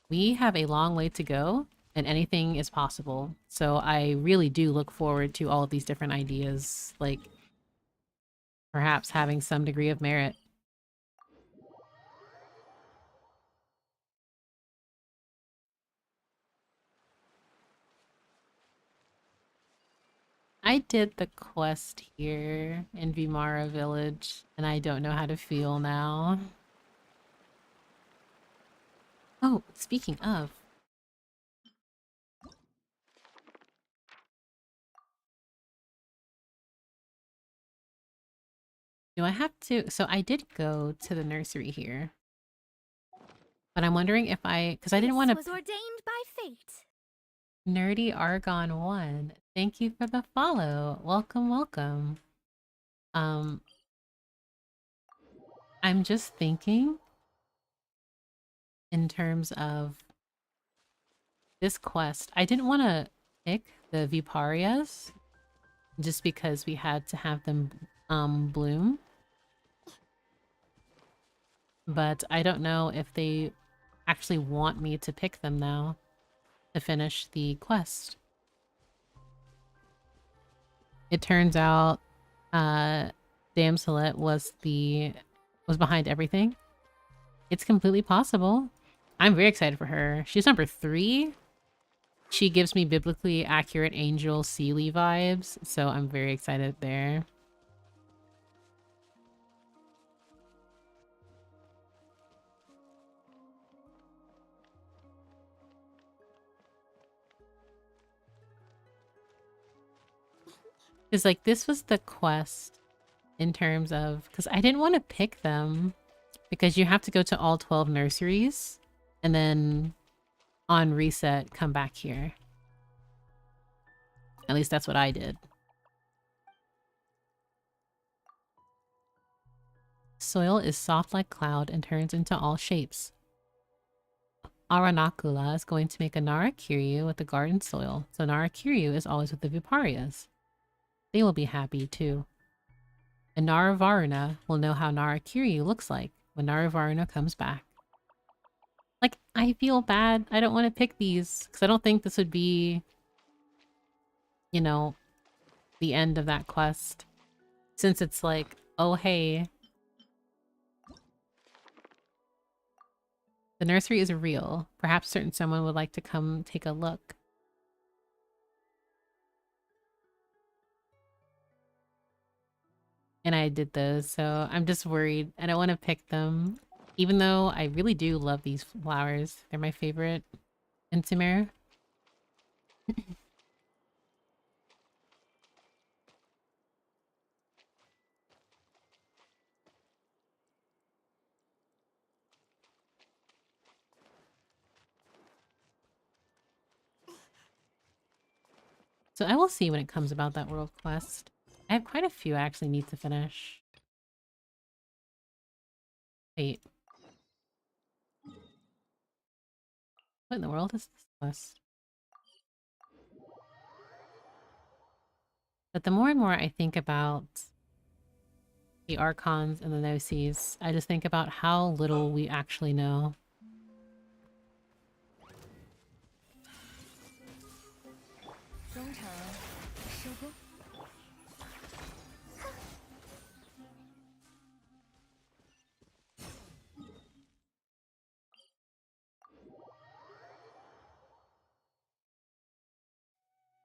S1: We have a long way to go, and anything is possible. So I really do look forward to all of these different ideas, like perhaps having some degree of merit. I did the quest here in Vimara Village, and I don't know how to feel now. Oh, speaking of, do I have to? So I did go to the nursery here, but I'm wondering if because I didn't want
S2: was
S1: to.
S2: ordained by fate.
S1: Nerdy Argon 1. Thank you for the follow. Welcome, welcome. Um, I'm just thinking in terms of this quest. I didn't want to pick the Viparias just because we had to have them bloom. But I don't know if they actually want me to pick them now to finish the quest. It turns out Damselet was behind everything. It's completely possible. I'm very excited for her. She's number 3. She gives me biblically accurate angel Seelie vibes, so I'm very excited there. Because like this was the quest in terms of, because I didn't want to pick them because you have to go to all 12 nurseries and then on reset come back here. At least that's what I did. Soil is soft like cloud and turns into all shapes. Aranakula is going to make a Narakiryu with the garden soil, so Narakiryu is always with the Viparias. They will be happy too. And Naravaruna will know how Narakiryu looks like when Naravaruna comes back. Like, I feel bad. I don't want to pick these because I don't think this would be, you know, the end of that quest. Since it's like, oh hey, the nursery is real. Perhaps certain someone would like to come take a look. And I did those, so I'm just worried. I don't want to pick them. Even though I really do love these flowers. They're my favorite in Samara. So I will see when it comes about that world quest. I have quite a few I actually need to finish. Wait. What in the world is this quest? But the more and more I think about the Archons and the Gnosis, I just think about how little we actually know.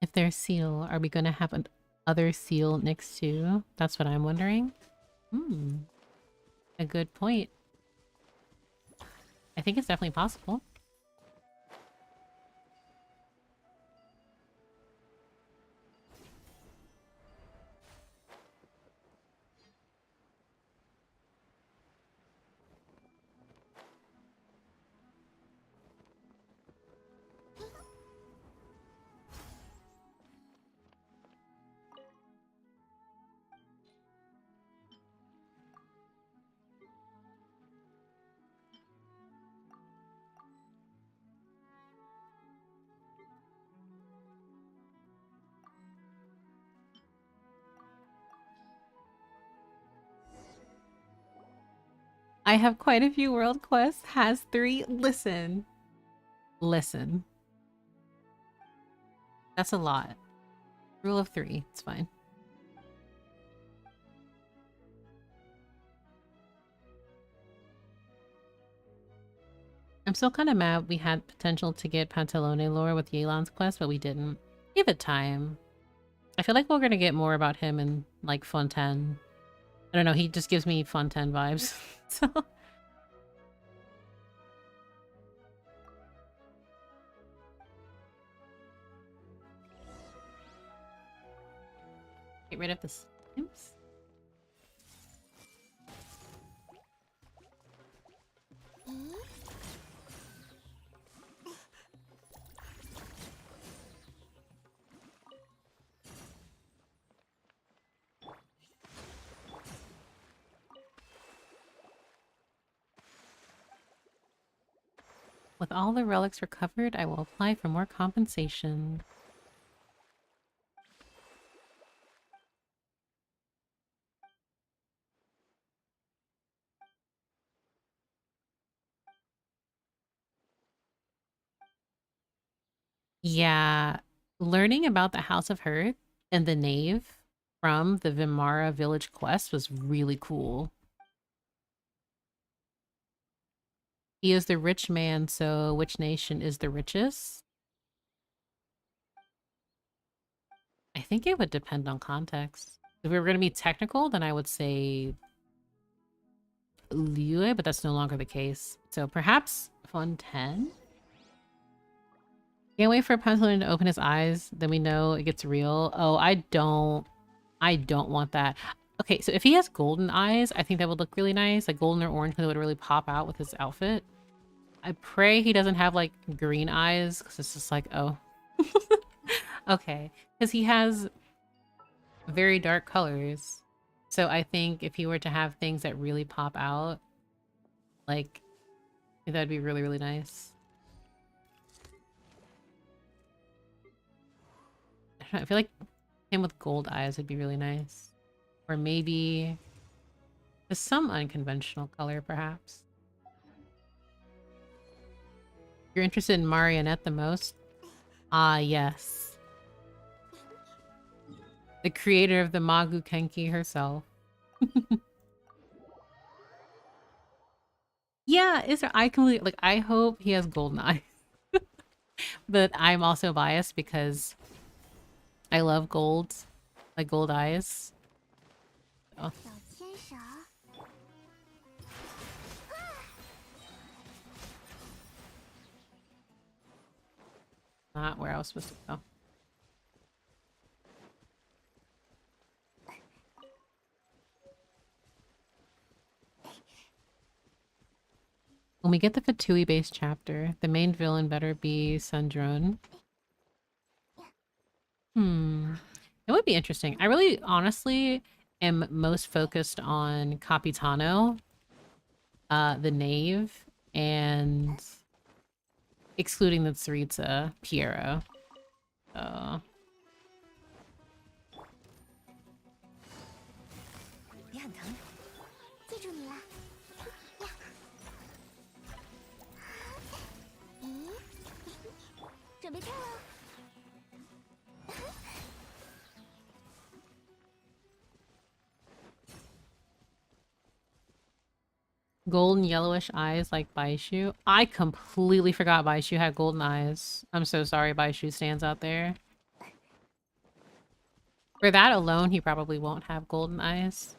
S1: If they're seal, are we going to have another seal next to? That's what I'm wondering. Hmm. A good point. I think it's definitely possible. I have quite a few world quests. Has 3. Listen. Listen. That's a lot. Rule of 3. It's fine. I'm still kind of mad we had potential to get Pantalone lore with Yelan's quest, but we didn't. Give it time. I feel like we're gonna get more about him in, like, Fontaine. I don't know, he just gives me Fontaine vibes. So... Get rid of the stamps. With all the relics recovered, I will apply for more compensation. Yeah, learning about the House of Hearth and the Knave from the Vimara village quest was really cool. He is the rich man, so which nation is the richest? I think it would depend on context. If we were going to be technical, then I would say Liyue, but that's no longer the case. So perhaps Fontaine? Can't wait for Pantaloon to open his eyes, then we know it gets real. Oh, I don't want that. Okay, so if he has golden eyes, I think that would look really nice. Like golden or orange, because it would really pop out with his outfit. I pray he doesn't have like green eyes, because it's just like, oh. Okay, because he has very dark colors. So I think if he were to have things that really pop out, like, that'd be really, really nice. I don't know, I feel like him with gold eyes would be really nice. Or maybe just some unconventional color, perhaps. You're interested in Marionette the most? Ah, yes. The creator of the Magu Kenki herself. Yeah, I completely, like, I hope he has golden eyes. But I'm also biased because I love gold. Like gold eyes. Oh. Not where I was supposed to go. When we get the Fatui-based chapter, the main villain better be Sandrone. It would be interesting. I really, honestly, am most focused on Capitano, the Knave, and excluding the Tsaritsa, Piero. Uh,
S3: 你很疼。
S2: 记住你了。呀。咦？准备跳了。
S1: golden yellowish eyes like Baishu. I completely forgot Baishu had golden eyes. I'm so sorry Baishu stands out there. For that alone, he probably won't have golden eyes.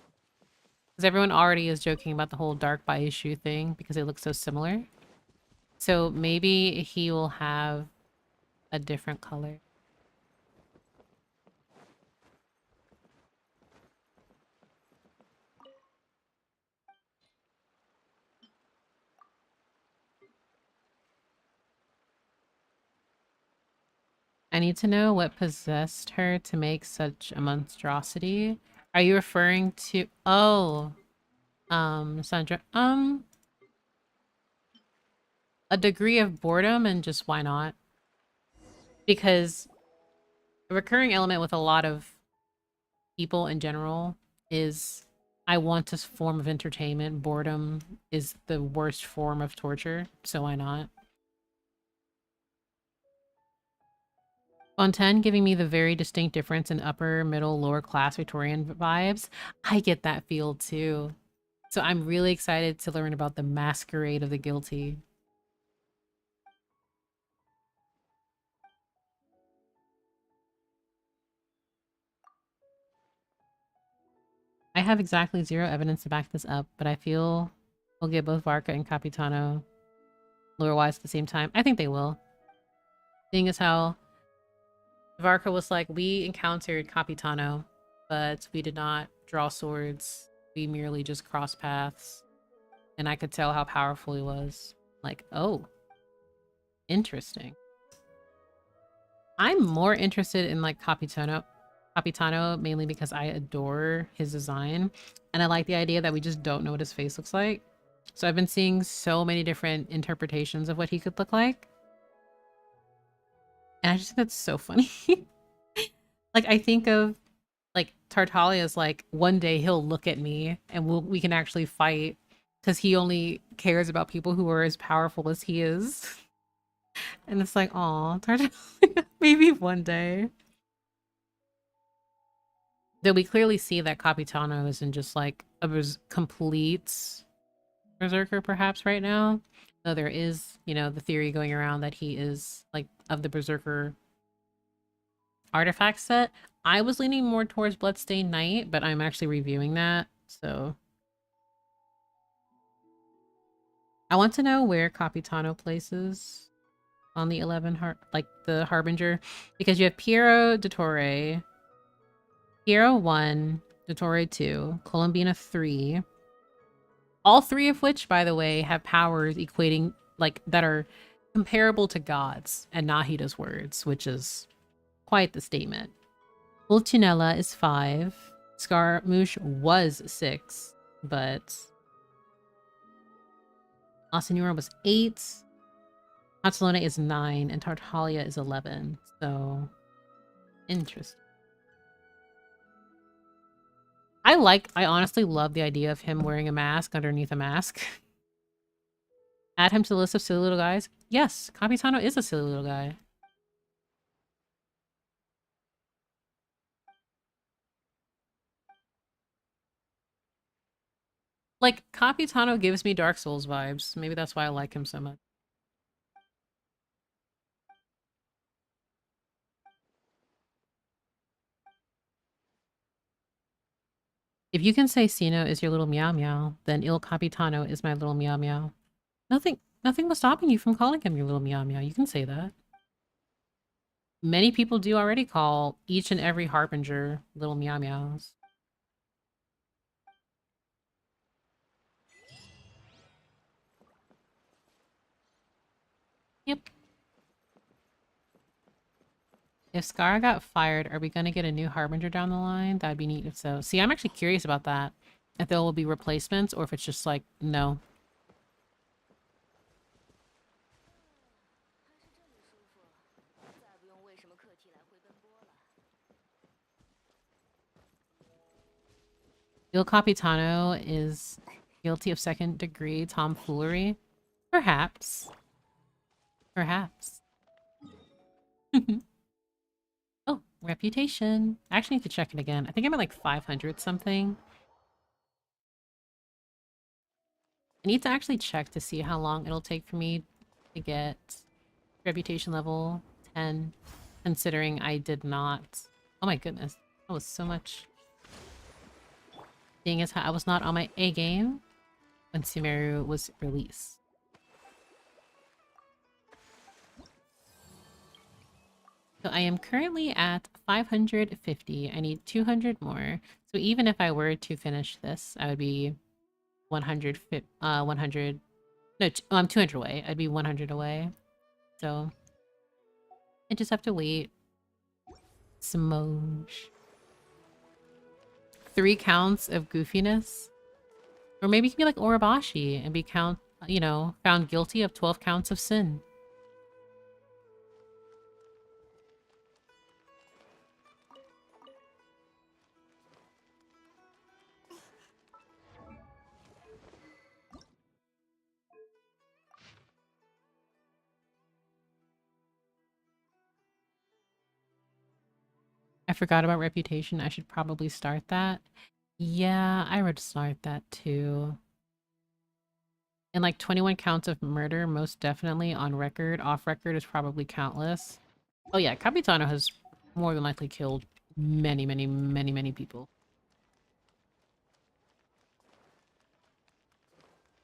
S1: Because everyone already is joking about the whole dark Baishu thing because they look so similar. So maybe he will have a different color. I need to know what possessed her to make such a monstrosity. Are you referring to... Oh. Sandra. A degree of boredom and just why not? Because a recurring element with a lot of people in general is I want this form of entertainment. Boredom is the worst form of torture, so why not? Fontaine giving me the very distinct difference in upper, middle, lower class Victorian vibes. I get that feel too. So I'm really excited to learn about the masquerade of the guilty. I have exactly zero evidence to back this up, but I feel we'll get both Varka and Capitano lore-wise at the same time. I think they will. Seeing as how Varka was like, we encountered Capitano, but we did not draw swords. We merely just crossed paths. And I could tell how powerful he was. Like, oh, interesting. I'm more interested in like Capitano mainly because I adore his design. And I like the idea that we just don't know what his face looks like. So I've been seeing so many different interpretations of what he could look like. And I just think that's so funny. Like, I think of like Tartaglia's like, one day he'll look at me and we can actually fight because he only cares about people who are as powerful as he is. And it's like, aw, Tartaglia, maybe one day. Though we clearly see that Capitano isn't just like a complete berserker perhaps right now. Though there is, you know, the theory going around that he is like of the berserker artifact set. I was leaning more towards Bloodstained Knight, but I'm actually reviewing that, so I want to know where Capitano places on the 11 like the Harbinger, because you have Piero Dottore, Piero 1, Dottore 2, Colombina 3. All three of which, by the way, have powers equating like that are comparable to gods and Nahida's words, which is quite the statement. Ulcinella is 5. Scaramouche was 6, but La Senora was 8. Barcelona is 9, and Tartaglia is 11. So, interesting. I honestly love the idea of him wearing a mask underneath a mask. Add him to the list of silly little guys. Yes, Capitano is a silly little guy. Like, Capitano gives me Dark Souls vibes. Maybe that's why I like him so much. If you can say Sino is your little meow meow, then Il Capitano is my little meow meow. Nothing was stopping you from calling him your little meow meow. You can say that. Many people do already call each and every Harbinger little meow meows. Yep. If Scar got fired, are we going to get a new Harbinger down the line? That'd be neat if so. See, I'm actually curious about that. If there will be replacements or if it's just like, no. Il Capitano is guilty of second-degree tomfoolery? Perhaps. Perhaps. Oh, reputation. I actually need to check it again. I think I'm at like 500 something. I need to actually check to see how long it'll take for me to get reputation level 10, considering I did not... Oh my goodness. That was so much. Seeing as how I was not on my A game when Sumeru was released. So I am currently at 550. I need 200 more. So even if I were to finish this, I would be 100, 100, no, I'm 200 away. I'd be 100 away. So I just have to wait. Smoge. 3 counts of goofiness. Or maybe you can be like Orobashi and be found guilty of 12 counts of sin. I forgot about Reputation. I should probably start that. Yeah, I would start that too. And like 21 counts of murder, most definitely on record. Off record is probably countless. Oh yeah, Capitano has more than likely killed many, many, many, many people.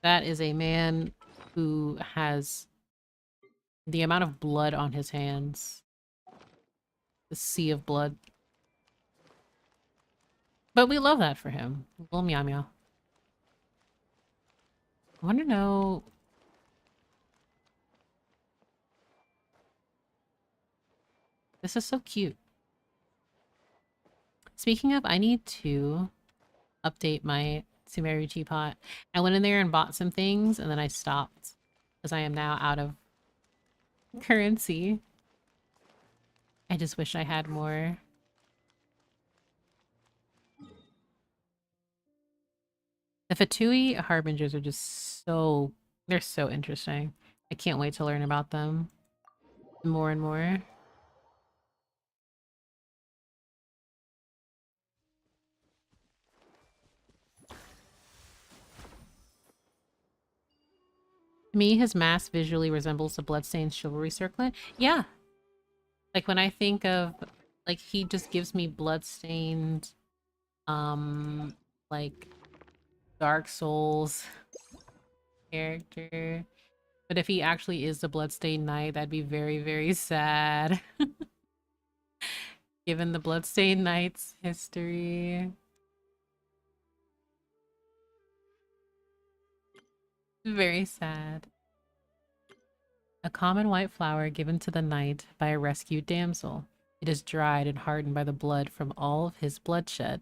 S1: That is a man who has the amount of blood on his hands. The sea of blood. But we love that for him. Little meow meow. I want to know... This is so cute. Speaking of, I need to update my Sumeru teapot. I went in there and bought some things, and then I stopped. Because I am now out of currency. I just wish I had more. The Fatui Harbingers are just so... They're so interesting. I can't wait to learn about them more and more. To me, his mask visually resembles the Bloodstained Chivalry Circlet. Yeah. Like, when I think of... Like, he just gives me Bloodstained... Like, Dark Souls character. But if he actually is the Bloodstained Knight, that'd be very, very sad. Given the Bloodstained Knight's history. Very sad. A common white flower given to the knight by a rescued damsel. It is dried and hardened by the blood from all of his bloodshed.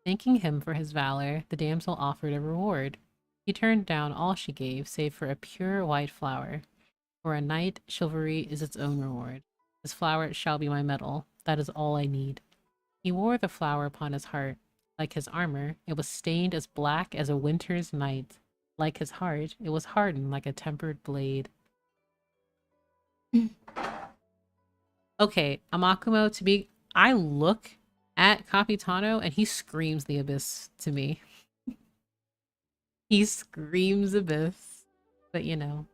S1: Thanking him for his valor, the damsel offered a reward. He turned down all she gave, save for a pure white flower. For a knight, chivalry is its own reward. This flower shall be my medal. That is all I need. He wore the flower upon his heart. Like his armor, it was stained as black as a winter's night. Like his heart, it was hardened like a tempered blade. Okay, Amakumo, to be... I look at Capitano and he screams the abyss to me. He screams abyss. But you know.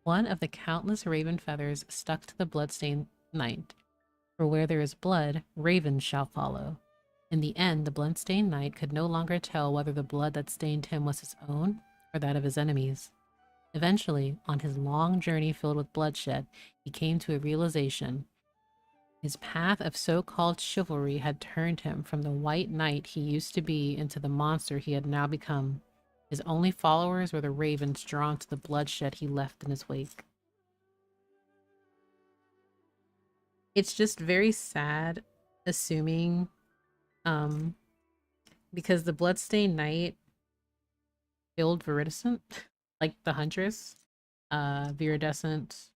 S1: One of the countless raven feathers stuck to the bloodstained knight. For where there is blood, ravens shall follow. In the end, the bloodstained knight could no longer tell whether the blood that stained him was his own or that of his enemies. Eventually, on his long journey filled with bloodshed, he came to a realization. His path of so-called chivalry had turned him from the white knight he used to be into the monster he had now become. His only followers were the ravens drawn to the bloodshed he left in his wake. It's just very sad, assuming, because the bloodstained knight killed Viridescent, like the Huntress, Viridescent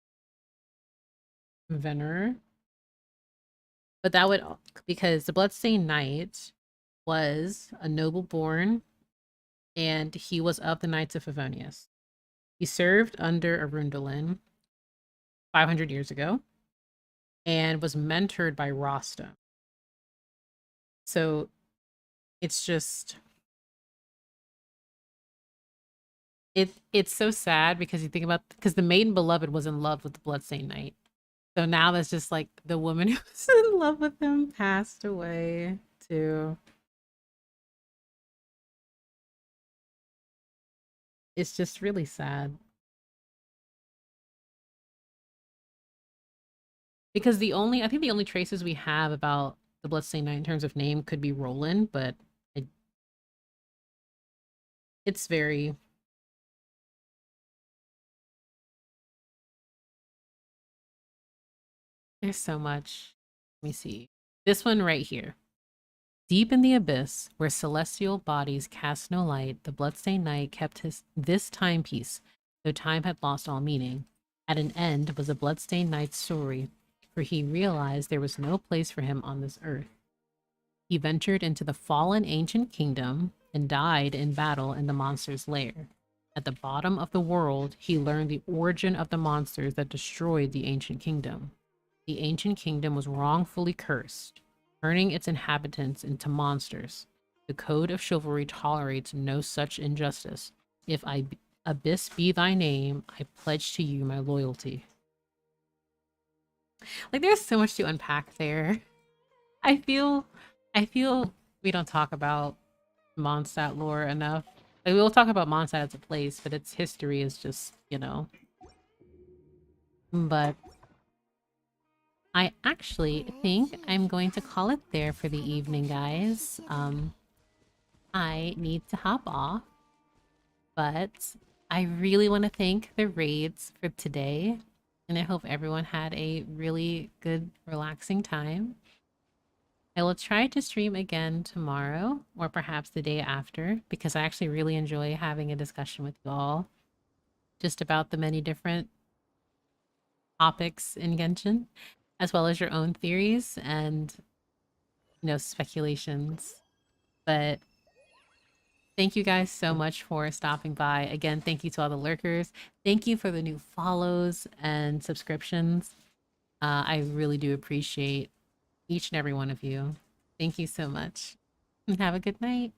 S1: Venerer. But that would, because the bloodstained knight was a noble born, and he was of the Knights of Favonius. He served under Arundel 500 years ago, and was mentored by Rostam. So it's just... It's so sad because you think about... Because the Maiden Beloved was in love with the Bloodstained Knight. So now that's just like the woman who was in love with him passed away too. It's just really sad. Because I think the only traces we have about the Bloodstained Knight in terms of name could be Roland, but it's very... There's so much. Let me see. This one right here. Deep in the abyss, where celestial bodies cast no light, the Bloodstained Knight kept this timepiece, though time had lost all meaning. At an end was a Bloodstained Knight's story, for he realized there was no place for him on this earth. He ventured into the fallen ancient kingdom and died in battle in the monster's lair. At the bottom of the world, he learned the origin of the monsters that destroyed the ancient kingdom. The ancient kingdom was wrongfully cursed, turning its inhabitants into monsters. The code of chivalry tolerates no such injustice. If Abyss be thy name, I pledge to you my loyalty. Like, there's so much to unpack there. I feel I feel we don't talk about Mondstadt lore enough. Like, we'll talk about Mondstadt as a place, but its history is just, you know. But I actually think I'm going to call it there for the evening, guys. I need to hop off, but I really want to thank the raids for today, and I hope everyone had a really good, relaxing time. I will try to stream again tomorrow or perhaps the day after because I actually really enjoy having a discussion with you all just about the many different topics in Genshin, as well as your own theories and, speculations. But thank you guys so much for stopping by. Again, thank you to all the lurkers. Thank you for the new follows and subscriptions. I really do appreciate each and every one of you. Thank you so much. And have a good night.